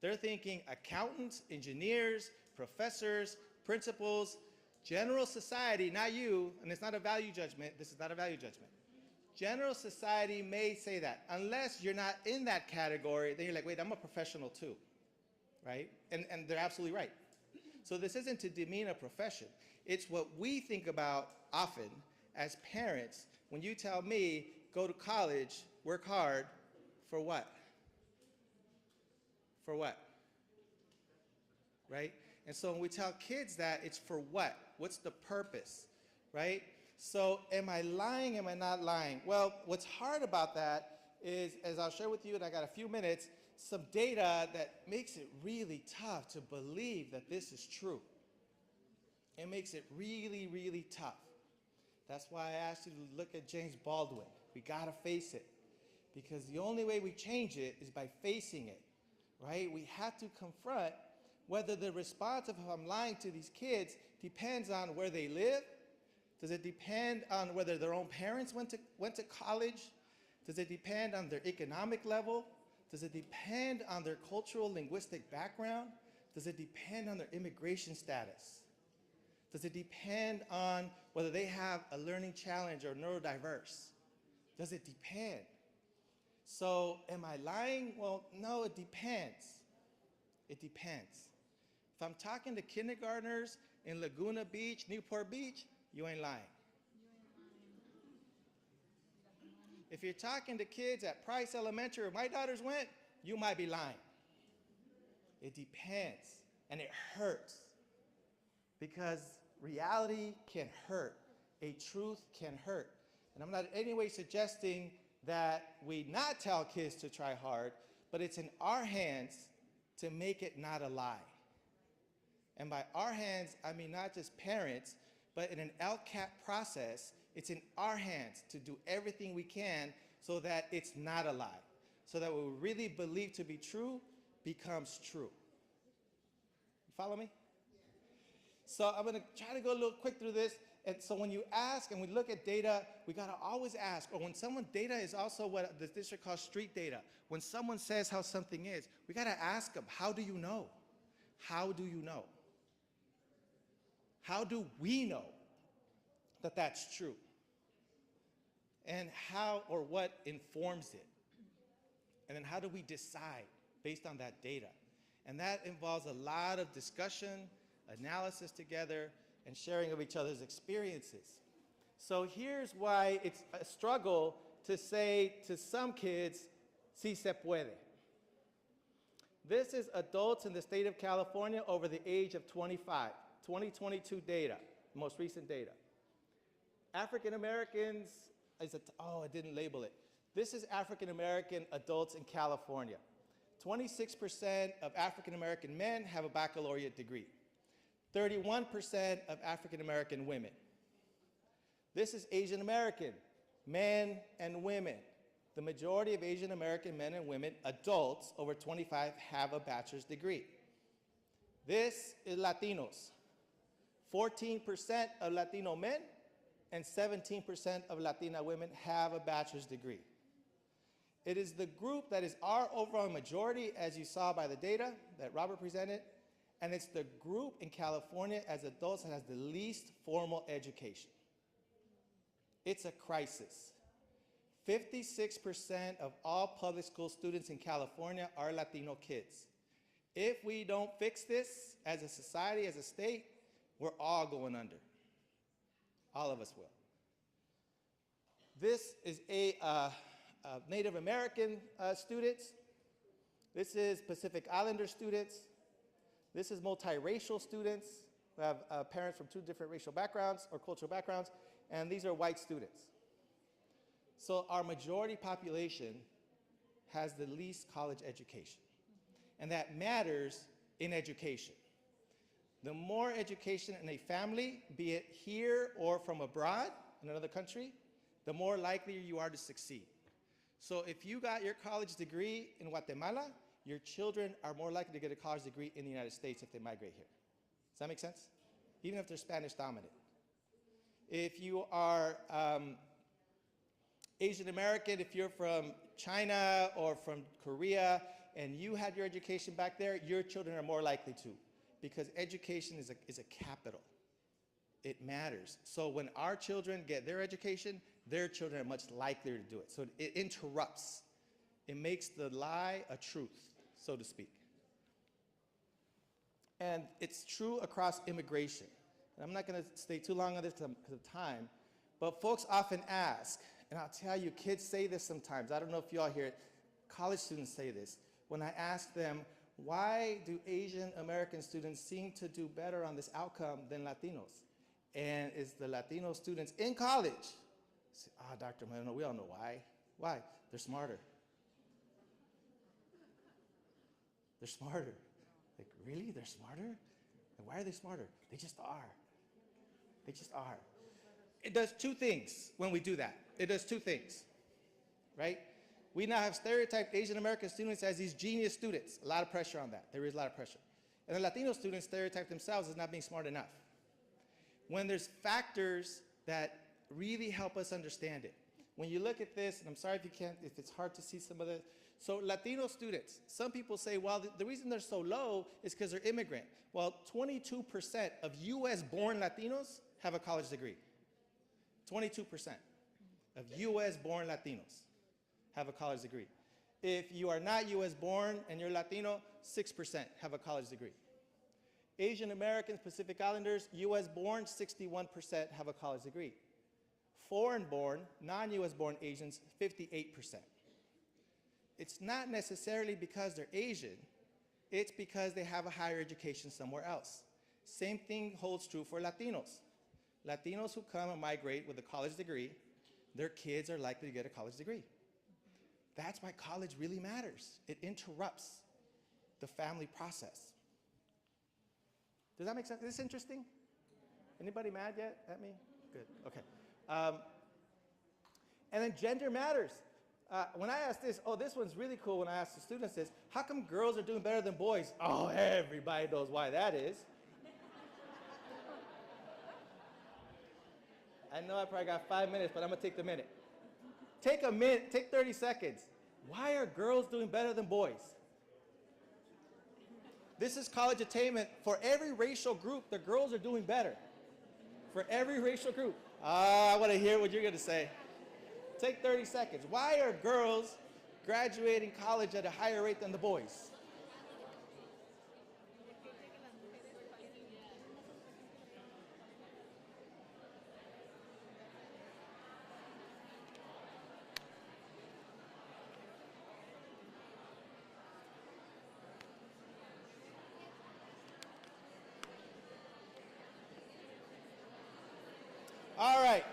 They're thinking accountants, engineers, professors, principals, general society, not you, and it's not a value judgment, this is not a value judgment. General society may say that. Unless you're not in that category, then you're like, wait, I'm a professional too, right? And they're absolutely right. So this isn't to demean a profession. It's what we think about often as parents when you tell me, go to college, work hard, for what? For what? Right? And so when we tell kids that, it's for what? What's the purpose? Right? So am I lying? Am I not lying? Well, what's hard about that is, as I'll share with you, and I got a few minutes, some data that makes it really tough to believe that this is true. It makes it really, really tough. That's why I asked you to look at James Baldwin. We gotta face it. Because the only way we change it is by facing it, right? We have to confront whether the response of if I'm lying to these kids depends on where they live. Does it depend on whether their own parents went to college? Does it depend on their economic level? Does it depend on their cultural linguistic background? Does it depend on their immigration status? Does it depend on whether they have a learning challenge or neurodiverse? Does it depend? So am I lying? Well, no, it depends. It depends. If I'm talking to kindergartners in Laguna Beach, Newport Beach, you ain't lying. If you're talking to kids at Price Elementary where my daughters went, you might be lying. It depends, and it hurts. Because reality can hurt. A truth can hurt. And I'm not in any way suggesting that we not tell kids to try hard, but it's in our hands to make it not a lie. And by our hands, I mean not just parents, but in an LCAP process, it's in our hands to do everything we can so that it's not a lie, so that what we really believe to be true becomes true. You follow me? So I'm going to try to go a little quick through this. And so when you ask and we look at data, we got to always ask, or when someone, data is also what the district calls street data. When someone says how something is, we got to ask them, how do you know? How do you know? How do we know that that's true? And how or what informs it? And then how do we decide based on that data? And that involves a lot of discussion, analysis together, and sharing of each other's experiences. So here's why it's a struggle to say to some kids, si se puede. This is adults in the state of California over the age of 25, 2022 data, most recent data. African Americans, I didn't label it. This is African American adults in California. 26% of African American men have a baccalaureate degree. 31% of African American women. This is Asian American, men and women. The majority of Asian American men and women, adults over 25, have a bachelor's degree. This is Latinos. 14% of Latino men and 17% of Latina women have a bachelor's degree. It is the group that is our overall majority, as you saw by the data that Robert presented, and it's the group in California as adults that has the least formal education. It's a crisis. 56% of all public school students in California are Latino kids. If we don't fix this as a society, as a state, we're all going under. All of us will. This is a Native American students. This is Pacific Islander students. This is multiracial students who have parents from 2 different racial backgrounds or cultural backgrounds, and these are white students. So our majority population has the least college education, and that matters in education. The more education in a family, be it here or from abroad in another country, the more likely you are to succeed. So if you got your college degree in Guatemala, your children are more likely to get a college degree in the United States if they migrate here. Does that make sense? Even if they're Spanish dominant. If you are Asian American, if you're from China or from Korea, and you had your education back there, your children are more likely to, because education is a capital. It matters. So when our children get their education, their children are much likelier to do it. So it interrupts. It makes the lie a truth, so to speak. And it's true across immigration. And I'm not going to stay too long on this because of time, but folks often ask, and I'll tell you, kids say this sometimes. I don't know if you all hear it. College students say this. When I ask them, why do Asian American students seem to do better on this outcome than Latinos? And it's the Latino students in college say, Dr. Moreno, we all know why. Why? They're smarter. They're smarter. Like, really? They're smarter? And why are they smarter? They just are. They just are. It does 2 things when we do that. It does 2 things, right? We now have stereotyped Asian American students as these genius students. A lot of pressure on that. There is a lot of pressure. And the Latino students stereotype themselves as not being smart enough. When there's factors that really help us understand it. When you look at this, and I'm sorry if it's hard to see some of the, so Latino students, some people say, well, the reason they're so low is because they're immigrant. Well, 22% of US-born Latinos have a college degree. 22% of US-born Latinos have a college degree. If you are not US-born and you're Latino, 6% have a college degree. Asian Americans, Pacific Islanders, US-born, 61% have a college degree. Foreign-born, non-US-born Asians, 58%. It's not necessarily because they're Asian, it's because they have a higher education somewhere else. Same thing holds true for Latinos. Latinos who come and migrate with a college degree, their kids are likely to get a college degree. That's why college really matters. It interrupts the family process. Does that make sense? Is this interesting? Anybody mad yet at me? Good, okay. And then gender matters. When I ask this, this one's really cool when I ask the students this, how come girls are doing better than boys? Oh, everybody knows why that is. I know I probably got 5 minutes, but I'm gonna take the minute. Take a minute, take 30 seconds. Why are girls doing better than boys? This is college attainment. For every racial group, the girls are doing better. For every racial group. I wanna hear what you're gonna say. Take 30 seconds. Why are girls graduating college at a higher rate than the boys? All right.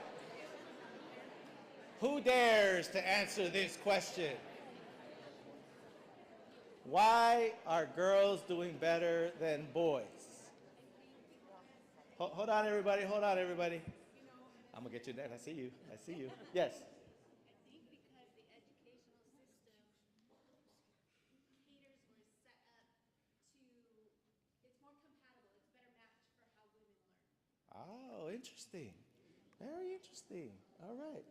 Who dares to answer this question? Why are girls doing better than boys? Hold on, everybody. Hold on, everybody. I'm going to get you there. I see you. I see you. Yes. I think because the educational system caters or is set up to, it's more compatible, it's a better match for how women learn. Oh, interesting. Very interesting. All right.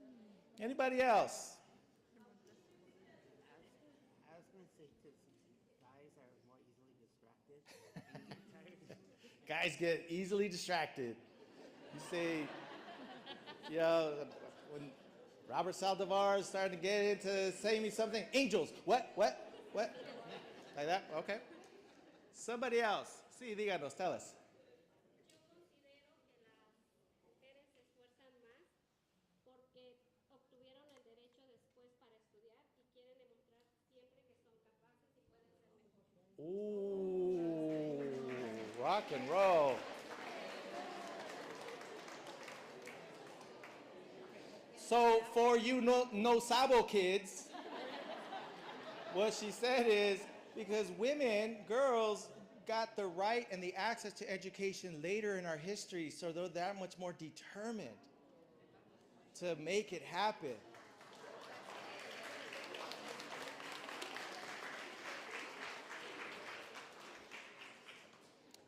Anybody else? Guys get easily distracted. You say, you know, when Robert Saldivar is starting to get into saying me something, angels, what? Like that? Okay. Somebody else. Sí, díganos, tell us. Yo considero que las mujeres se esfuerzan más porque obtuvieron el derecho después para estudiar y quieren demostrar siempre que son capaces y pueden ser mejores. Ooh, rock and roll. So for you no sabo kids, what she said is because women, girls, got the right and the access to education later in our history, so they're that much more determined to make it happen.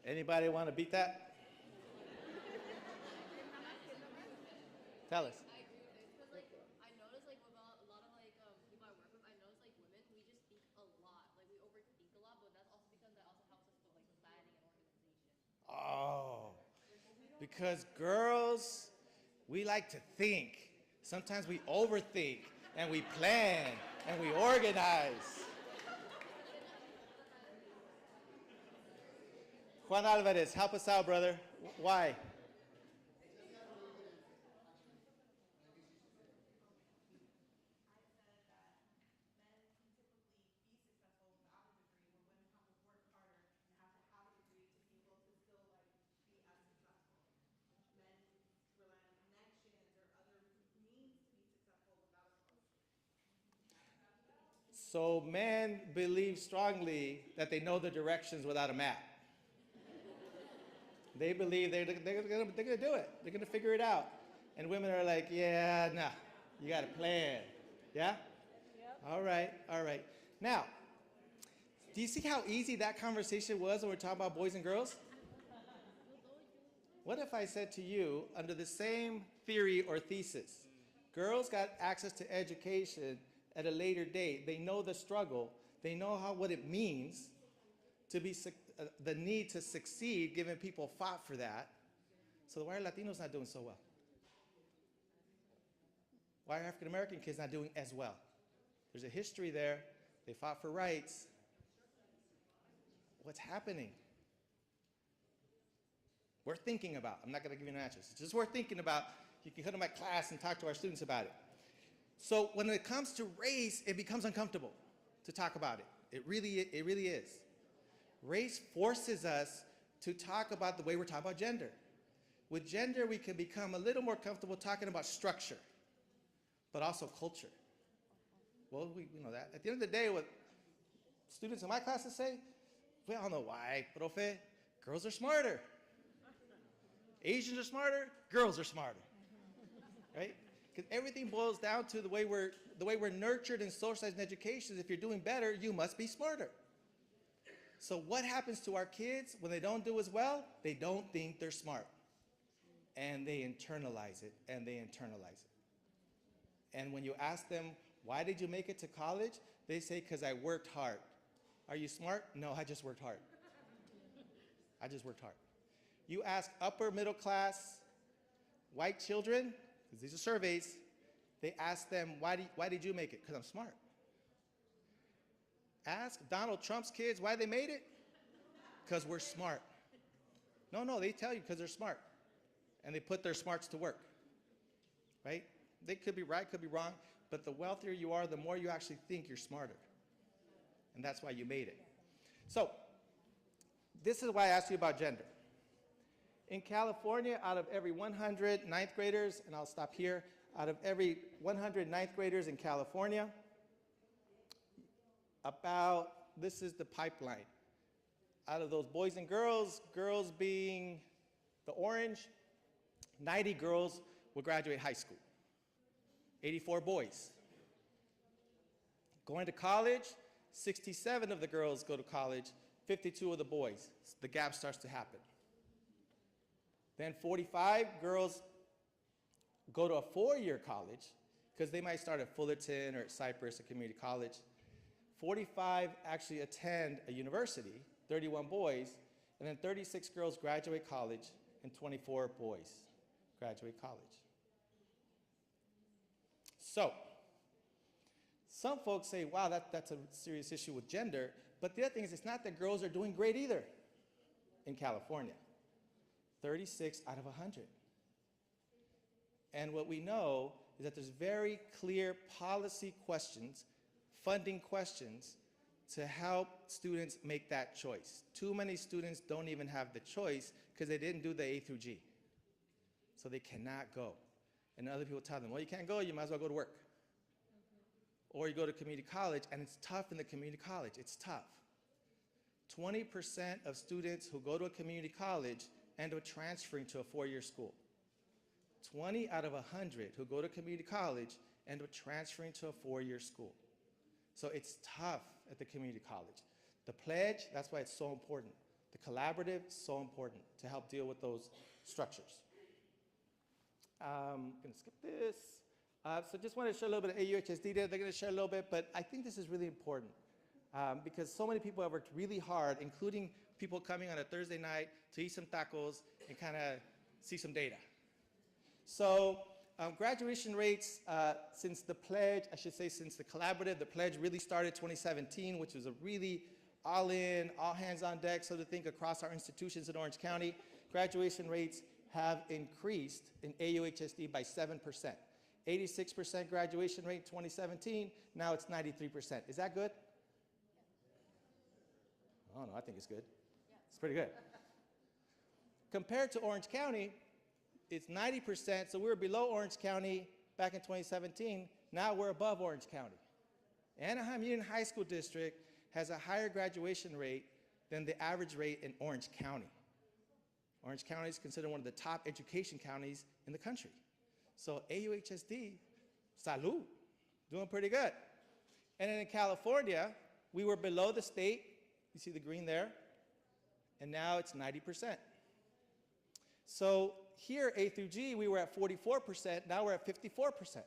Anybody want to beat that? Tell us. I agree with this because I notice with a lot of people I work with, I notice women we just think a lot, we overthink a lot, but that's also because that also helps us with planning and organization. Oh, because girls, we like to think. Sometimes we overthink and we plan and we organize. Juan Alvarez, help us out, brother. Why? So men believe strongly that they know the directions without a map. They believe they're gonna do it. They're gonna figure it out. And women are like, yeah, nah, you got a plan. Yeah? Yep. All right. Now, do you see how easy that conversation was when we're talking about boys and girls? What if I said to you, under the same theory or thesis, girls got access to education at a later date. They know the struggle. They know what it means to be the need to succeed, given people fought for that. So why are Latinos not doing so well? Why are African American kids not doing as well? There's a history there. They fought for rights. What's happening? We're thinking about. I'm not going to give you an answer. It's just worth thinking about. You can come to my class and talk to our students about it. So when it comes to race, it becomes uncomfortable to talk about it. It really is. Race forces us to talk about the way we're talking about gender. With gender, we can become a little more comfortable talking about structure, but also culture. Well, we know that. At the end of the day, what students in my classes say, we all know why, profe, girls are smarter. Asians are smarter, girls are smarter, right? Because everything boils down to the way we're nurtured and socialized in education. If you're doing better, you must be smarter. So what happens to our kids when they don't do as well? They don't think they're smart. And they internalize it, and they internalize it. And when you ask them, why did you make it to college? They say, because I worked hard. Are you smart? No, I just worked hard. I just worked hard. You ask upper middle class white children, because these are surveys, they ask them, why did you make it? Because I'm smart. Ask Donald Trump's kids why they made it? Because we're smart. No, they tell you because they're smart. And they put their smarts to work, right? They could be right, could be wrong, but the wealthier you are, the more you actually think you're smarter. And that's why you made it. So, this is why I asked you about gender. In California, out of every 100 ninth graders, and I'll stop here, out of every 100 ninth graders in California, this is the pipeline. Out of those boys and girls, girls being the orange, 90 girls will graduate high school. 84 boys. Going to college, 67 of the girls go to college, 52 of the boys. The gap starts to happen. Then 45 girls go to a 4-year college because they might start at Fullerton or at Cypress, a community college. 45 actually attend a university, 31 boys, And then 36 girls graduate college and 24 boys graduate college. So, some folks say, wow, that's a serious issue with gender. But the other thing is, it's not that girls are doing great either in California. 36 out of 100. And what we know is that there's very clear policy questions, funding questions, to help students make that choice. Too many students don't even have the choice because they didn't do the A through G. So they cannot go. And other people tell them, well, you can't go, you might as well go to work. Or you go to community college, and it's tough in the community college. It's tough. 20% of students who go to a community college end up transferring to a four-year school. 20 out of 100 who go to community college end up transferring to a four-year school. So it's tough at the community college. The pledge, that's why it's so important. The collaborative, so important to help deal with those structures. I'm gonna skip this. So just want to share a little bit of AUHSD data. They're going to share a little bit, but I think this is really important because so many people have worked really hard, including people coming on a Thursday night to eat some tacos and kind of see some data. So graduation rates since the pledge, I should say since the collaborative, the pledge really started 2017, which was a really all-in, all hands on deck, so to think, across our institutions in Orange County. Graduation rates have increased in AUHSD by 7%. 86% graduation rate in 2017, now it's 93%. Is that good? I don't know, I think it's good. It's pretty good. Compared to Orange County, it's 90%, so we were below Orange County back in 2017, now we're above Orange County. Anaheim Union High School District has a higher graduation rate than the average rate in Orange County. Orange County is considered one of the top education counties in the country. So AUHSD, salud, doing pretty good. And then in California, we were below the state. You see the green there? And now it's 90%. So here, A through G, we were at 44%. Now we're at 54%.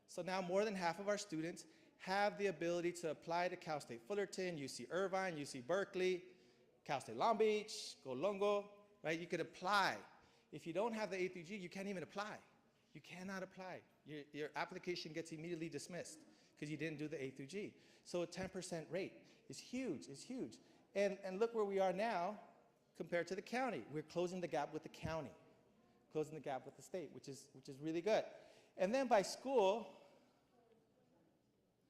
So now more than half of our students have the ability to apply to Cal State Fullerton, UC Irvine, UC Berkeley, Cal State Long Beach, Go Longo, right? You could apply. If you don't have the A through G, you can't even apply. You cannot apply. Your application gets immediately dismissed because you didn't do the A through G. So a 10% rate is huge, it's huge. And look where we are now compared to the county. We're closing the gap with the county, closing the gap with the state, which is really good. And then by school,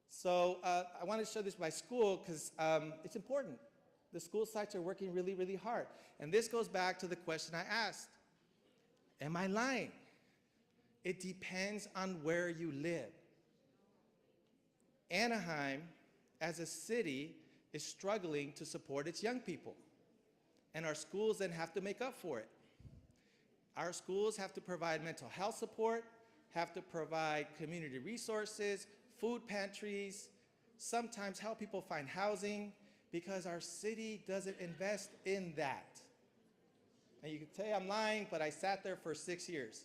so I want to show this by school because it's important. The school sites are working really, really hard. And this goes back to the question I asked. Am I lying? It depends on where you live. Anaheim, as a city, is struggling to support its young people. And our schools then have to make up for it. Our schools have to provide mental health support, have to provide community resources, food pantries, sometimes help people find housing, because our city doesn't invest in that. And you can say I'm lying, but I sat there for 6 years.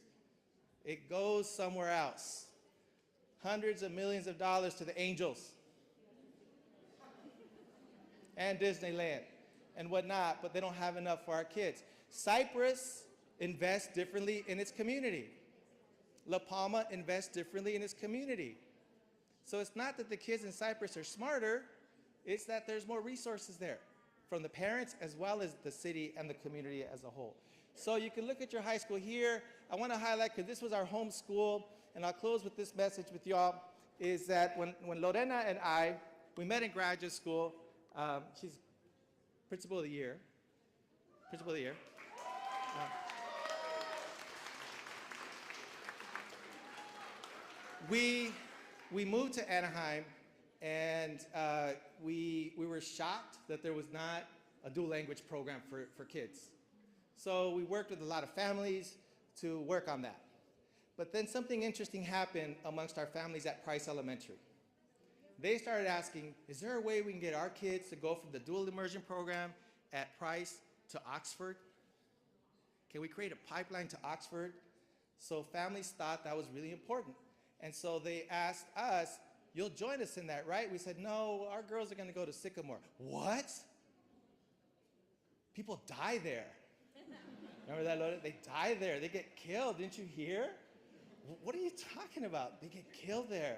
It goes somewhere else. Hundreds of millions of dollars to the Angels and Disneyland and whatnot, but they don't have enough for our kids. Cypress invests differently in its community. La Palma invests differently in its community. So it's not that the kids in Cypress are smarter, it's that there's more resources there from the parents as well as the city and the community as a whole. So you can look at your high school here. I want to highlight, because this was our home school, and I'll close with this message with y'all, is that when Lorena and I, we met in graduate school, she's principal of the year, we moved to Anaheim, and we were shocked that there was not a dual language program for kids. So we worked with a lot of families to work on that. But then something interesting happened amongst our families at Price Elementary. They started asking, is there a way we can get our kids to go from the dual immersion program at Price to Oxford? Can we create a pipeline to Oxford? So families thought that was really important. And so they asked us, you'll join us in that, right? We said, no, our girls are going to go to Sycamore. What? People die there. Remember that, Lola? They die there. They get killed. Didn't you hear? What are you talking about? They get killed there.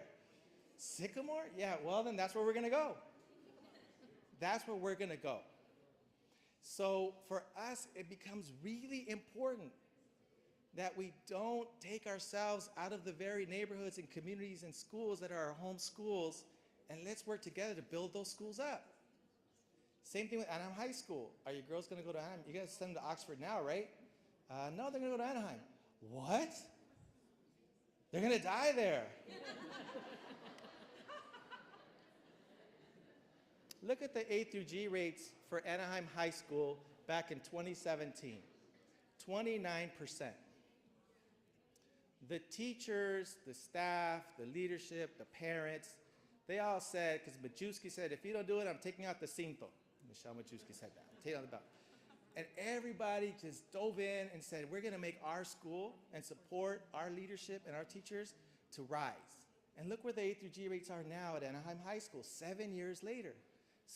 Sycamore? Yeah, well, then that's where we're going to go. That's where we're going to go. So for us, it becomes really important that we don't take ourselves out of the very neighborhoods and communities and schools that are our home schools, and let's work together to build those schools up. Same thing with Anaheim High School. Are your girls going to go to Anaheim? You guys send them to Oxford now, right? No, they're going to go to Anaheim. What? They're going to die there. Look at the A through G rates for Anaheim High School back in 2017. 29%. The teachers, the staff, the leadership, the parents, they all said, because Majewski said, if you don't do it, I'm taking out the cinto. Michelle Majewski said that. I'm taking out the belt. And everybody just dove in and said, we're going to make our school and support our leadership and our teachers to rise. And look where the A through G rates are now at Anaheim High School, 7 years later,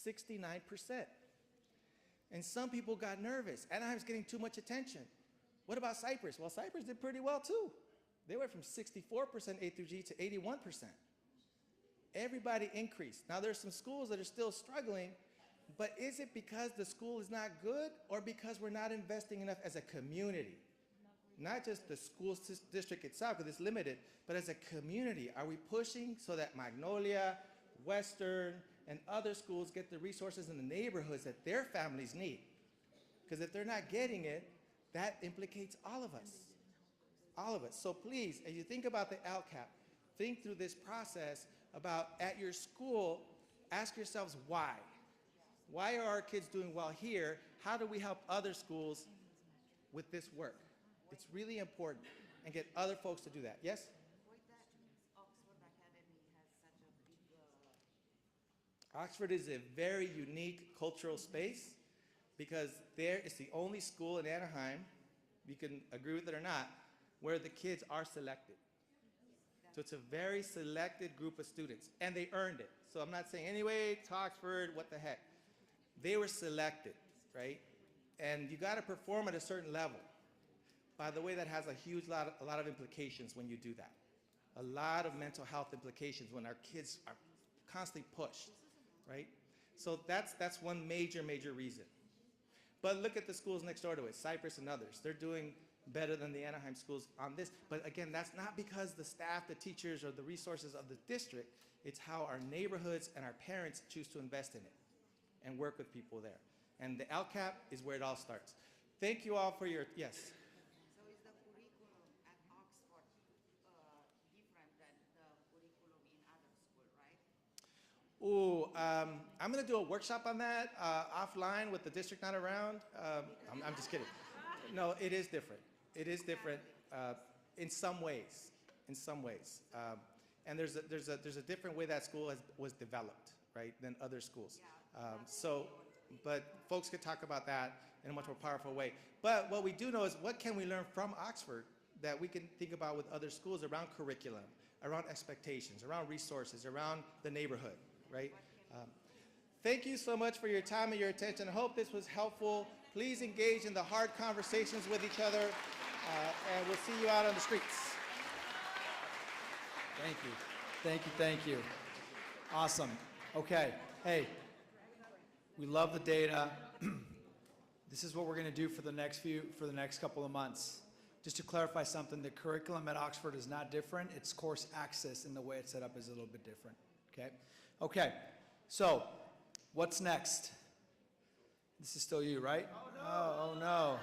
69%. And some people got nervous. Anaheim's getting too much attention. What about Cypress? Well, Cypress did pretty well too. They went from 64% A through G to 81%. Everybody increased. Now there's some schools that are still struggling, but is it because the school is not good or because we're not investing enough as a community? Not just the school district itself, because it's limited, but as a community, are we pushing so that Magnolia, Western, and other schools get the resources in the neighborhoods that their families need? Because if they're not getting it, that implicates all of us. All of us. So please, as you think about the LCAP, think through this process about at your school, ask yourselves why. Why are our kids doing well here? How do we help other schools with this work? It's really important, and get other folks to do that. Yes? Oxford is a very unique cultural space because there is the only school in Anaheim, you can agree with it or not, where the kids are selected. So it's a very selected group of students, and they earned it. So I'm not saying, anyway, to Oxford, what the heck. They were selected, right? And you gotta perform at a certain level. By the way, that has a lot of implications when you do that. A lot of mental health implications when our kids are constantly pushed, right? So that's one major reason. But look at the schools next door to it, Cypress and others. They're doing better than the Anaheim schools on this. But again, that's not because the staff, the teachers, or the resources of the district. It's how our neighborhoods and our parents choose to invest in it and work with people there. And the LCAP is where it all starts. Thank you all for your, yes? So is the curriculum at Oxford different than the curriculum in other school, right? Ooh, I'm gonna do a workshop on that offline with the district not around. I'm just kidding. No, it is different. It is different in some ways. In some ways, and there's a different way that school was developed, right, than other schools. But folks could talk about that in a much more powerful way. But what we do know is what can we learn from Oxford that we can think about with other schools around curriculum, around expectations, around resources, around the neighborhood, right? Thank you so much for your time and your attention. I hope this was helpful. Please engage in the hard conversations with each other, and we'll see you out on the streets. Thank you. Thank you, thank you. Awesome. Okay, hey, we love the data. This is what we're gonna do for the next couple of months. Just to clarify something, the curriculum at Oxford is not different. It's course access and the way it's set up is a little bit different, okay? Okay, so what's next? This is still you, right? Oh no.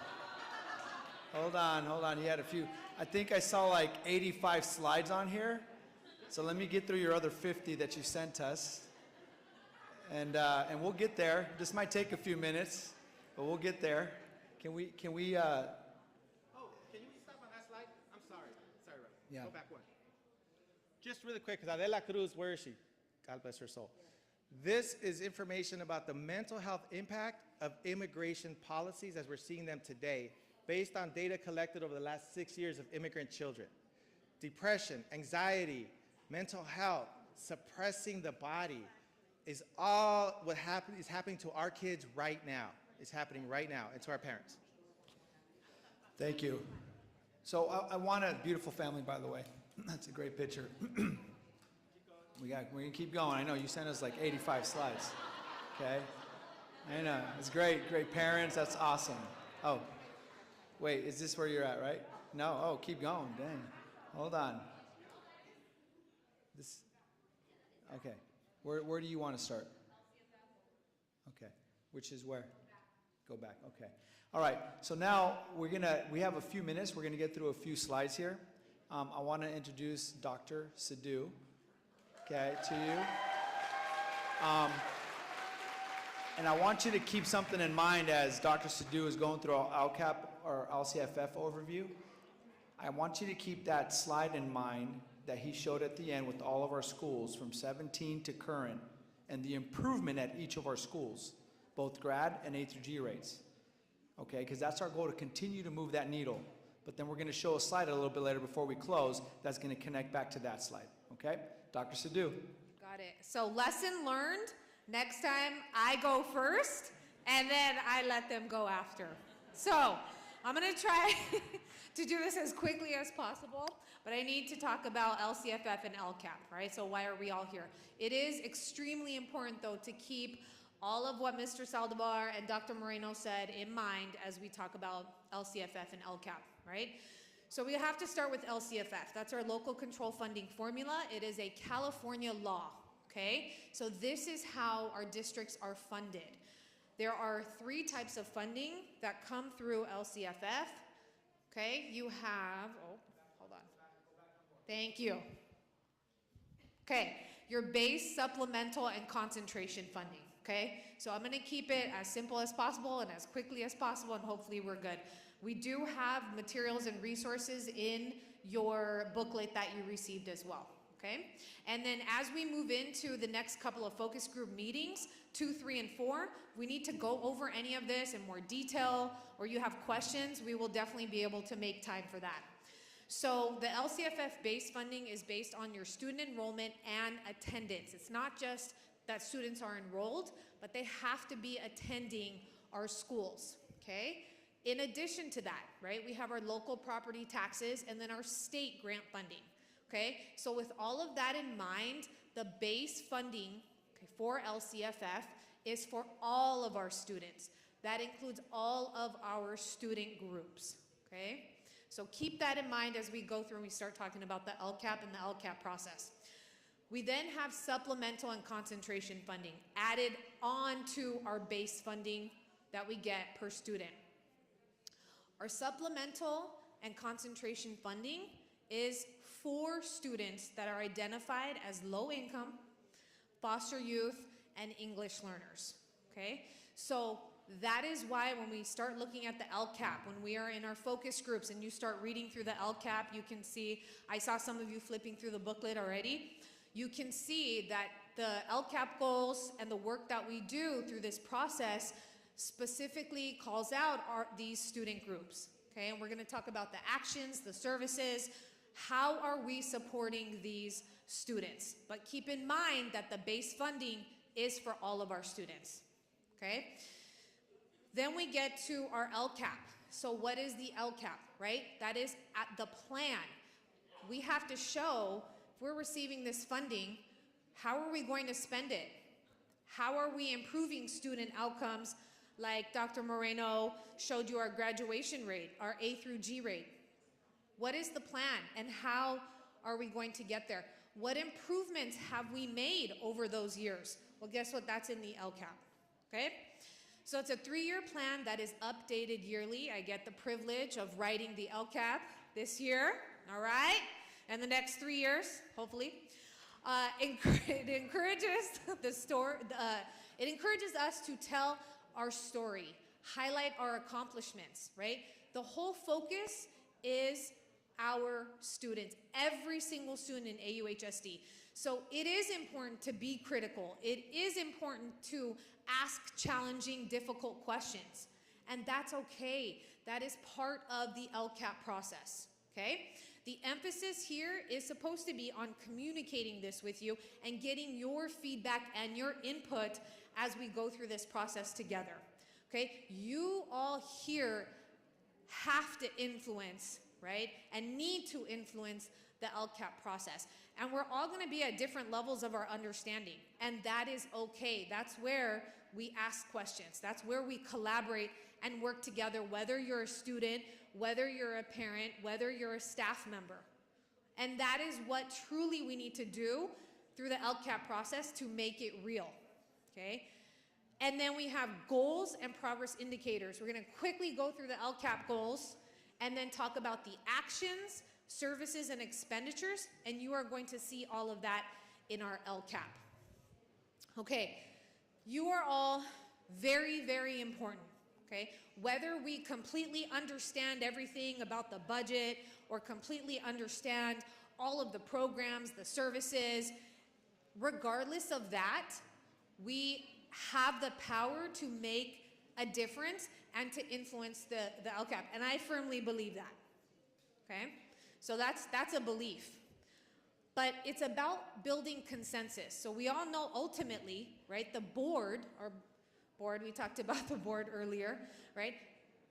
Hold on, you had a few. I think I saw like 85 slides on here. So let me get through your other 50 that you sent us. And we'll get there. This might take a few minutes, but we'll get there. Can we? Oh, can you stop on that slide? I'm sorry. Sorry, Robert. Yeah. Go back one. Just really quick, because Adela Cruz, where is she? God bless her soul. This is information about the mental health impact of immigration policies as we're seeing them today, based on data collected over the last 6 years of immigrant children. Depression, anxiety, mental health, suppressing the body is all what is happening to our kids right now. is happening right now, and to our parents. Thank you. So I want a beautiful family, by the way. That's a great picture. We're gonna keep going. I know you sent us like 85 slides. Okay. I know. It's great. Great parents. That's awesome. Oh, wait. Is this where you're at, right? No. Oh, keep going. Dang. Hold on. This. Okay. Where do you want to start? Okay. Which is where? Go back. Okay. All right. So now we have a few minutes. We're gonna get through a few slides here. I want to introduce Dr. Sidhu. Okay, to you. And I want you to keep something in mind as Dr. Sidhu is going through our Lcap or LCFF overview. I want you to keep that slide in mind that he showed at the end with all of our schools from 17 to current and the improvement at each of our schools, both grad and A through G rates. Okay, because that's our goal, to continue to move that needle. But then we're going to show a slide a little bit later before we close that's going to connect back to that slide. Okay? Dr. Sidhu. Got it. So lesson learned. Next time I go first, and then I let them go after. So I'm going to try to do this as quickly as possible, but I need to talk about LCFF and Lcap, right? So why are we all here? It is extremely important, though, to keep all of what Mr. Saldivar and Dr. Moreno said in mind as we talk about LCFF and Lcap, right? So we have to start with LCFF. That's our local control funding formula. It is a California law, okay? So this is how our districts are funded. There are 3 types of funding that come through LCFF, okay? You have, oh, hold on. Thank you. Okay, your base, supplemental, and concentration funding, okay? So I'm gonna keep it as simple as possible and as quickly as possible, and hopefully we're good. We do have materials and resources in your booklet that you received as well, okay? And then as we move into the next couple of focus group meetings, 2, 3, and 4, we need to go over any of this in more detail, or you have questions, we will definitely be able to make time for that. So the LCFF base funding is based on your student enrollment and attendance. It's not just that students are enrolled, but they have to be attending our schools, okay? In addition to that, right, we have our local property taxes and then our state grant funding, okay? So with all of that in mind, the base funding, okay, for LCFF is for all of our students. That includes all of our student groups, okay? So keep that in mind as we go through and we start talking about the Lcap and the Lcap process. We then have supplemental and concentration funding added on to our base funding that we get per student. Our supplemental and concentration funding is for students that are identified as low income, foster youth, and English learners, okay? So that is why when we start looking at the Lcap, when we are in our focus groups and you start reading through the Lcap, you can see, I saw some of you flipping through the booklet already, you can see that the Lcap goals and the work that we do through this process specifically calls out these student groups, okay? And we're gonna talk about the actions, the services, how are we supporting these students? But keep in mind that the base funding is for all of our students, okay? Then we get to our Lcap. So what is the Lcap, right? That is at the plan. We have to show, if we're receiving this funding, how are we going to spend it? How are we improving student outcomes? Like Dr. Moreno showed you our graduation rate, our A through G rate. What is the plan and how are we going to get there? What improvements have we made over those years? Well, guess what? That's in the Lcap, okay? So it's a 3-year plan that is updated yearly. I get the privilege of writing the Lcap this year, all right? And the next 3 years, hopefully. It encourages it encourages us to tell our story, highlight our accomplishments, right? The whole focus is our students, every single student in AUHSD. So it is important to be critical. It is important to ask challenging, difficult questions. And that's okay. That is part of the Lcap process, okay? The emphasis here is supposed to be on communicating this with you and getting your feedback and your input as we go through this process together. Okay? You all here have to influence, right? And need to influence the LCAP process. And we're all gonna be at different levels of our understanding. And that is okay. That's where we ask questions. That's where we collaborate and work together, whether you're a student, whether you're a parent, whether you're a staff member. And that is what truly we need to do through the LCAP process to make it real, okay? And then we have goals and progress indicators. We're gonna quickly go through the LCAP goals and then talk about the actions, services, and expenditures, and you are going to see all of that in our LCAP. Okay, you are all very, very important, okay? Whether we completely understand everything about the budget or completely understand all of the programs, the services, regardless of that, we have the power to make a difference and to influence the LCAP. And I firmly believe that, okay? So that's a belief. But it's about building consensus. So we all know ultimately, right, the board, our board, we talked about the board earlier, right?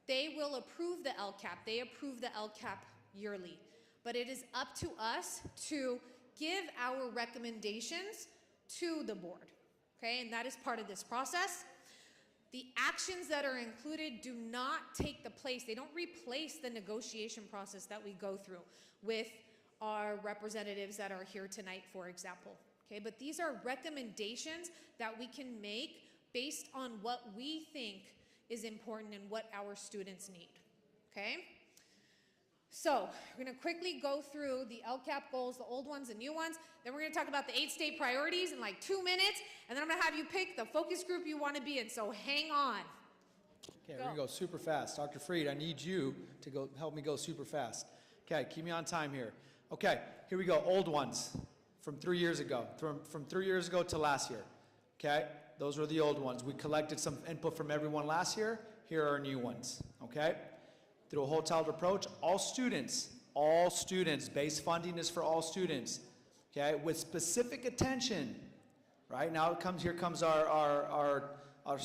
They will approve the LCAP. They approve the LCAP yearly. But it is up to us to give our recommendations to the board, okay? And that is part of this process. The actions that are included do not take the place, they don't replace the negotiation process that we go through with our representatives that are here tonight, for example, okay? But these are recommendations that we can make based on what we think is important and what our students need, okay? So, we're gonna quickly go through the LCAP goals, the old ones, the new ones. Then we're gonna talk about the 8 state priorities in like 2 minutes. And then I'm gonna have you pick the focus group you wanna be in, so hang on. Okay, we're gonna go super fast. Dr. Freed, I need you to go help me go super fast. Okay, keep me on time here. Okay, here we go, old ones from 3 years ago, from 3 years ago to last year. Okay, those were the old ones. We collected some input from everyone last year. Here are our new ones, okay? Through a whole child approach, all students, base funding is for all students, okay, with specific attention, right? Now here comes our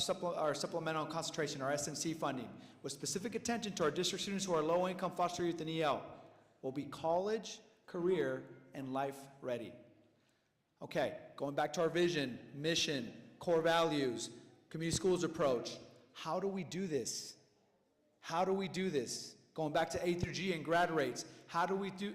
supplemental concentration, our SNC funding, with specific attention to our district students who are low income, foster youth, and EL, will be college, career, and life ready. Okay, going back to our vision, mission, core values, community schools approach, how do we do this? How do we do this? Going back to A through G and grad rates, how do we do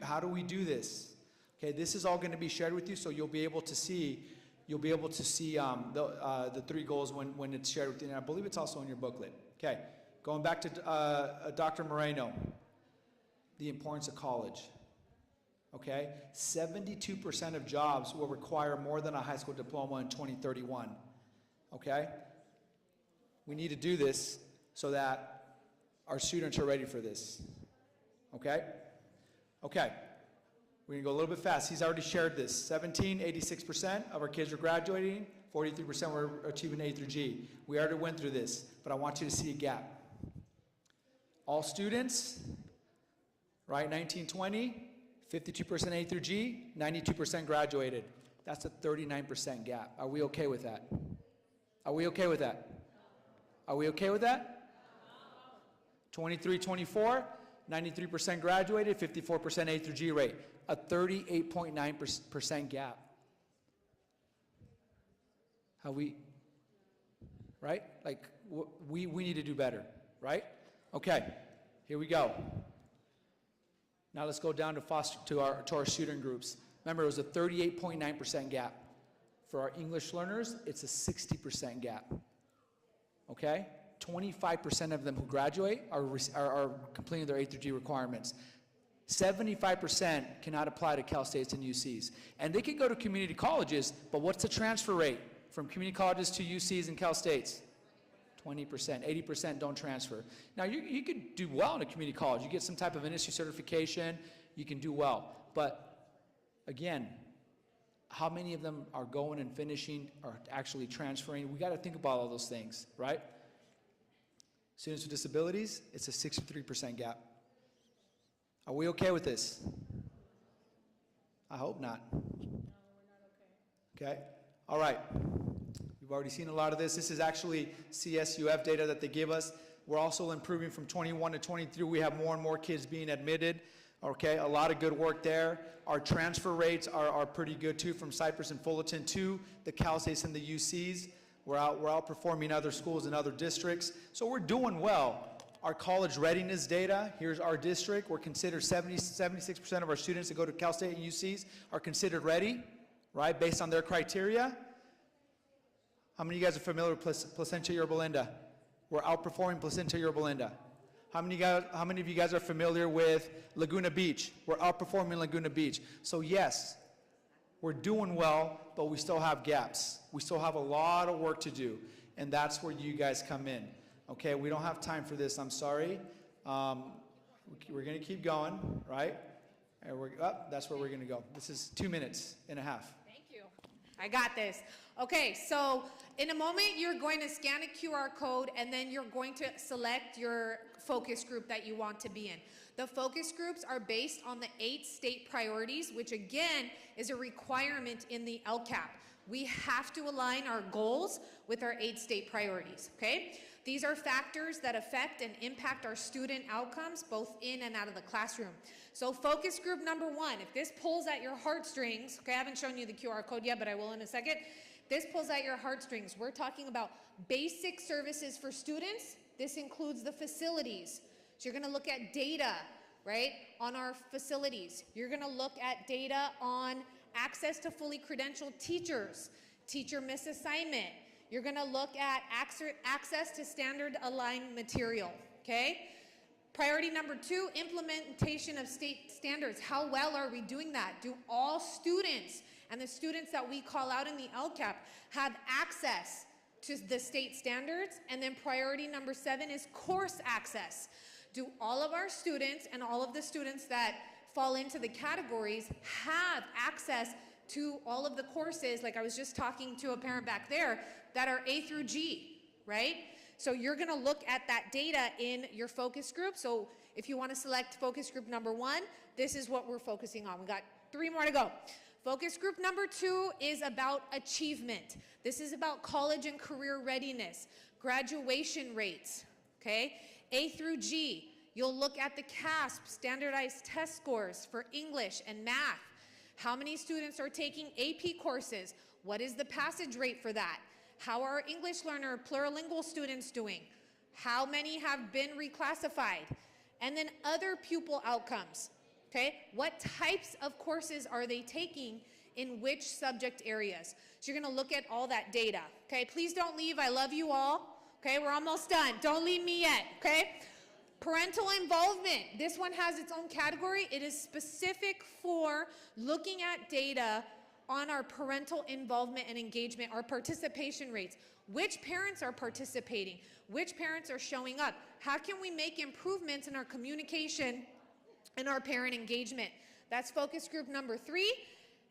this? Okay, this is all going to be shared with you, so you'll be able to see the 3 goals when it's shared with you. And I believe it's also in your booklet. Okay, going back to Dr. Moreno, the importance of college. Okay, 72% of jobs will require more than a high school diploma in 2031. Okay, we need to do this so that our students are ready for this, okay? Okay, we're gonna go a little bit fast. He's already shared this. 86% of our kids are graduating, 43% were achieving A through G. We already went through this, but I want you to see a gap. All students, right, 1920, 52% A through G, 92% graduated. That's a 39% gap. Are we okay with that? Are we okay with that? Are we okay with that? 23-24, 93% graduated, 54% A through G rate, a 38.9% gap. How we, right? Like, we need to do better, right? Okay, here we go. Now let's go down to our student groups. Remember, it was a 38.9% gap. For our English learners, it's a 60% gap, okay? 25% of them who graduate are completing their A through G requirements. 75% cannot apply to Cal States and UCs. And they can go to community colleges, but what's the transfer rate from community colleges to UCs and Cal States? 20%, 80% don't transfer. Now you could do well in a community college. You get some type of industry certification, you can do well. But again, how many of them are going and finishing or actually transferring? We got to think about all those things, right? Students with disabilities, it's a 63% gap. Are we okay with this? I hope not. No, we're not okay. Okay? All right. We've already seen a lot of this. This is actually CSUF data that they give us. We're also improving from 21 to 23. We have more and more kids being admitted. Okay, a lot of good work there. Our transfer rates are pretty good too, from Cypress and Fullerton to the Cal States and the UCs. We're outperforming other schools in other districts. So we're doing well. Our college readiness data, here's our district. We're considered 76% of our students that go to Cal State and UCs are considered ready, right, based on their criteria. How many of you guys are familiar with Placentia Yorba Linda? We're outperforming Placentia Yorba Linda. How many of you guys are familiar with Laguna Beach? We're outperforming Laguna Beach. So yes, we're doing well, but we still have gaps. We still have a lot of work to do, and that's where you guys come in. Okay, we don't have time for this, I'm sorry. We're gonna keep going, right? And that's where we're gonna go. This is 2.5 minutes. Thank you. I got this. Okay, so in a moment, you're going to scan a QR code, and then you're going to select your focus group that you want to be in. The focus groups are based on the 8 state priorities, which again is a requirement in the LCAP. We have to align our goals with our 8 state priorities, okay? These are factors that affect and impact our student outcomes, both in and out of the classroom. So focus group number 1, if this pulls at your heartstrings, okay, I haven't shown you the QR code yet, but I will in a second. This pulls at your heartstrings. We're talking about basic services for students. This includes the facilities. So you're gonna look at data, right, on our facilities. You're gonna look at data on access to fully credentialed teachers, teacher misassignment. You're gonna look at access to standard aligned material, okay? Priority number 2, implementation of state standards. How well are we doing that? Do all students and the students that we call out in the LCAP have access to the state standards? And then priority number 7 is course access. Do all of our students and all of the students that fall into the categories have access to all of the courses, like I was just talking to a parent back there, that are A through G, right? So you're gonna look at that data in your focus group. So if you wanna select focus group number 1, this is what we're focusing on. We got 3 more to go. Focus group number 2 is about achievement. This is about college and career readiness, graduation rates, okay? A through G, you'll look at the CASP, standardized test scores for English and math. How many students are taking AP courses? What is the passage rate for that? How are English learner plurilingual students doing? How many have been reclassified? And then other pupil outcomes, okay? What types of courses are they taking in which subject areas? So you're gonna look at all that data, okay? Please don't leave, I love you all, okay? We're almost done, don't leave me yet, okay? Parental involvement, this one has its own category. It is specific for looking at data on our parental involvement and engagement, our participation rates. Which parents are participating? Which parents are showing up? How can we make improvements in our communication and our parent engagement? That's focus group number 3.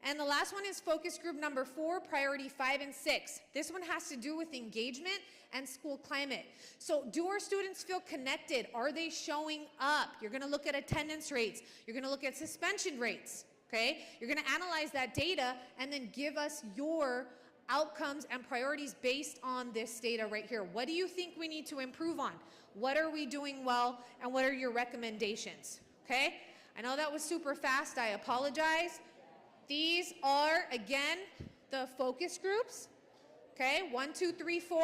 And the last one is focus group number 4, priority 5 and 6. This one has to do with engagement and school climate. So do our students feel connected? Are they showing up? You're gonna look at attendance rates. You're gonna look at suspension rates, okay? You're gonna analyze that data and then give us your outcomes and priorities based on this data right here. What do you think we need to improve on? What are we doing well, and what are your recommendations, okay? I know that was super fast, I apologize. These are, again, the focus groups, okay? 1, 2, 3, 4.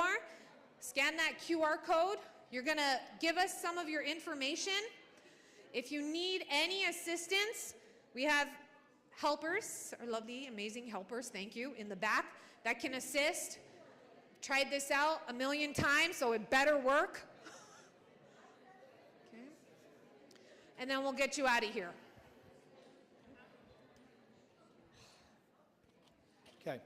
Scan that QR code. You're gonna give us some of your information. If you need any assistance, we have helpers, our lovely, amazing helpers, thank you, in the back that can assist. Tried this out a million times, so it better work. Okay. And then we'll get you out of here. Okay,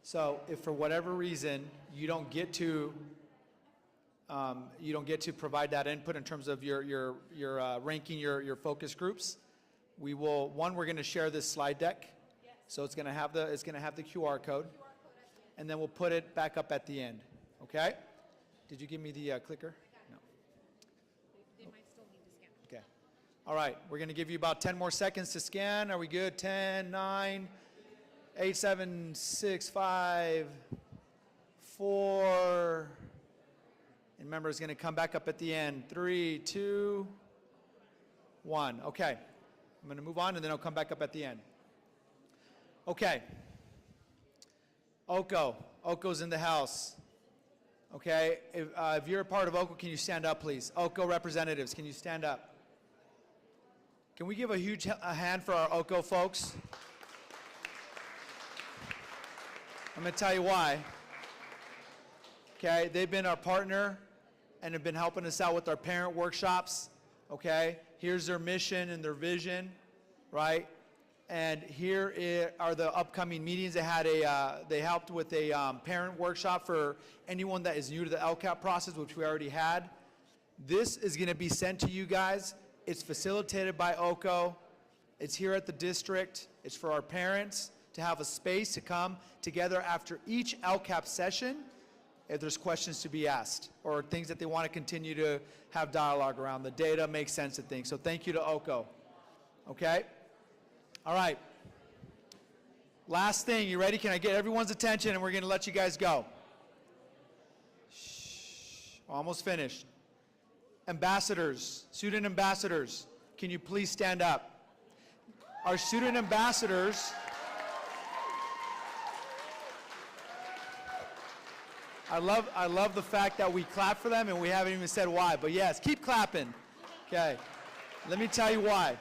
so if for whatever reason you don't get to provide that input in terms of your ranking your focus groups, we will, we're going to share this slide deck. Yes. So it's going to have the QR code, and then we'll put it back up at the end. Okay? Did you give me the clicker? No. They might still need to scan. Okay. All right, we're going to give you about 10 more seconds to scan. Are we good? 10, 9, 8, 7, 6, 5, 4. And remember, it's going to come back up at the end. 3, 2, 1. Okay. I'm going to move on, and then I'll come back up at the end. Okay. Oko. Oko's in the house. Okay. If you're a part of Oko, can you stand up, please? Oko representatives, can you stand up? Can we give a huge hand for our Oko folks? I'm going to tell you why. Okay. They've been our partner and have been helping us out with our parent workshops. Okay. Here's their mission and their vision, right? And here are the upcoming meetings. They helped with a parent workshop for anyone that is new to the LCAP process, which we already had. This is going to be sent to you guys. It's facilitated by OCO. It's here at the district. It's for our parents to have a space to come together after each LCAP session if there's questions to be asked or things that they want to continue to have dialogue around. The data makes sense of things. So thank you to OCO. Okay? All right. Last thing, you ready? Can I get everyone's attention and we're going to let you guys go? Shh. Almost finished. Ambassadors, student ambassadors, can you please stand up? Our student ambassadors, I love the fact that we clap for them and we haven't even said why, but yes, keep clapping. Okay, let me tell you why.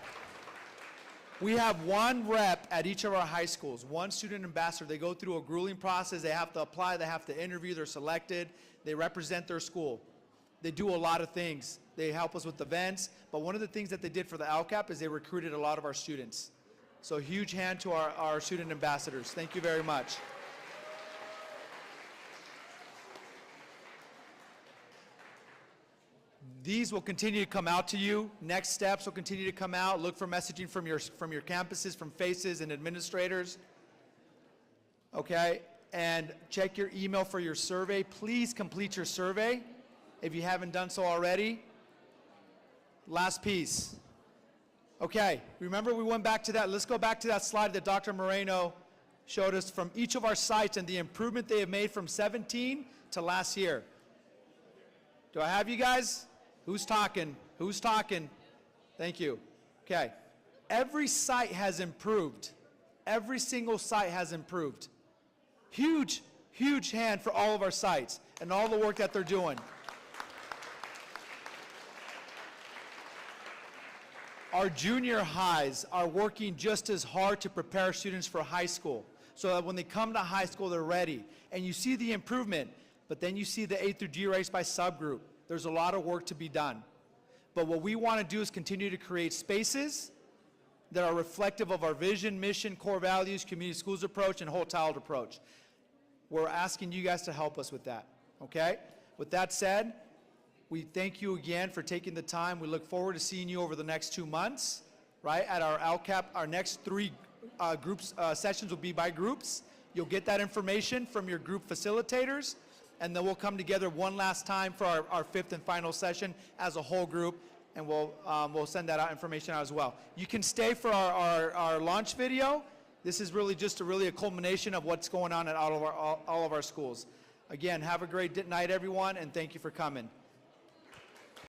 We have one rep at each of our high schools, one student ambassador. They go through a grueling process. They have to apply, they have to interview, they're selected, they represent their school. They do a lot of things. They help us with events, but one of the things that they did for the LCAP is they recruited a lot of our students. So huge hand to our student ambassadors. Thank you very much. These will continue to come out to you. Next steps will continue to come out. Look for messaging from your campuses, from FACES and administrators. Okay, and check your email for your survey. Please complete your survey if you haven't done so already. Last piece. Okay, remember we went back to that. Let's go back to that slide that Dr. Moreno showed us from each of our sites and the improvement they have made from 17 to last year. Do I have you guys? Who's talking? Who's talking? Thank you. Okay. Every site has improved. Every single site has improved. Huge, huge hand for all of our sites and all the work that they're doing. Our junior highs are working just as hard to prepare students for high school so that when they come to high school, they're ready. And you see the improvement, but then you see the A through G race by subgroup. There's a lot of work to be done. But what we want to do is continue to create spaces that are reflective of our vision, mission, core values, community schools approach, and whole child approach. We're asking you guys to help us with that, okay? With that said, we thank you again for taking the time. We look forward to seeing you over the next 2 months, right? At our LCAP, our next 3 sessions will be by groups. You'll get that information from your group facilitators, and then we'll come together one last time for our 5th and final session as a whole group, and we'll send that out information out as well. You can stay for our launch video. This is really just a culmination of what's going on at all of our schools. Again, have a great night, everyone, and thank you for coming.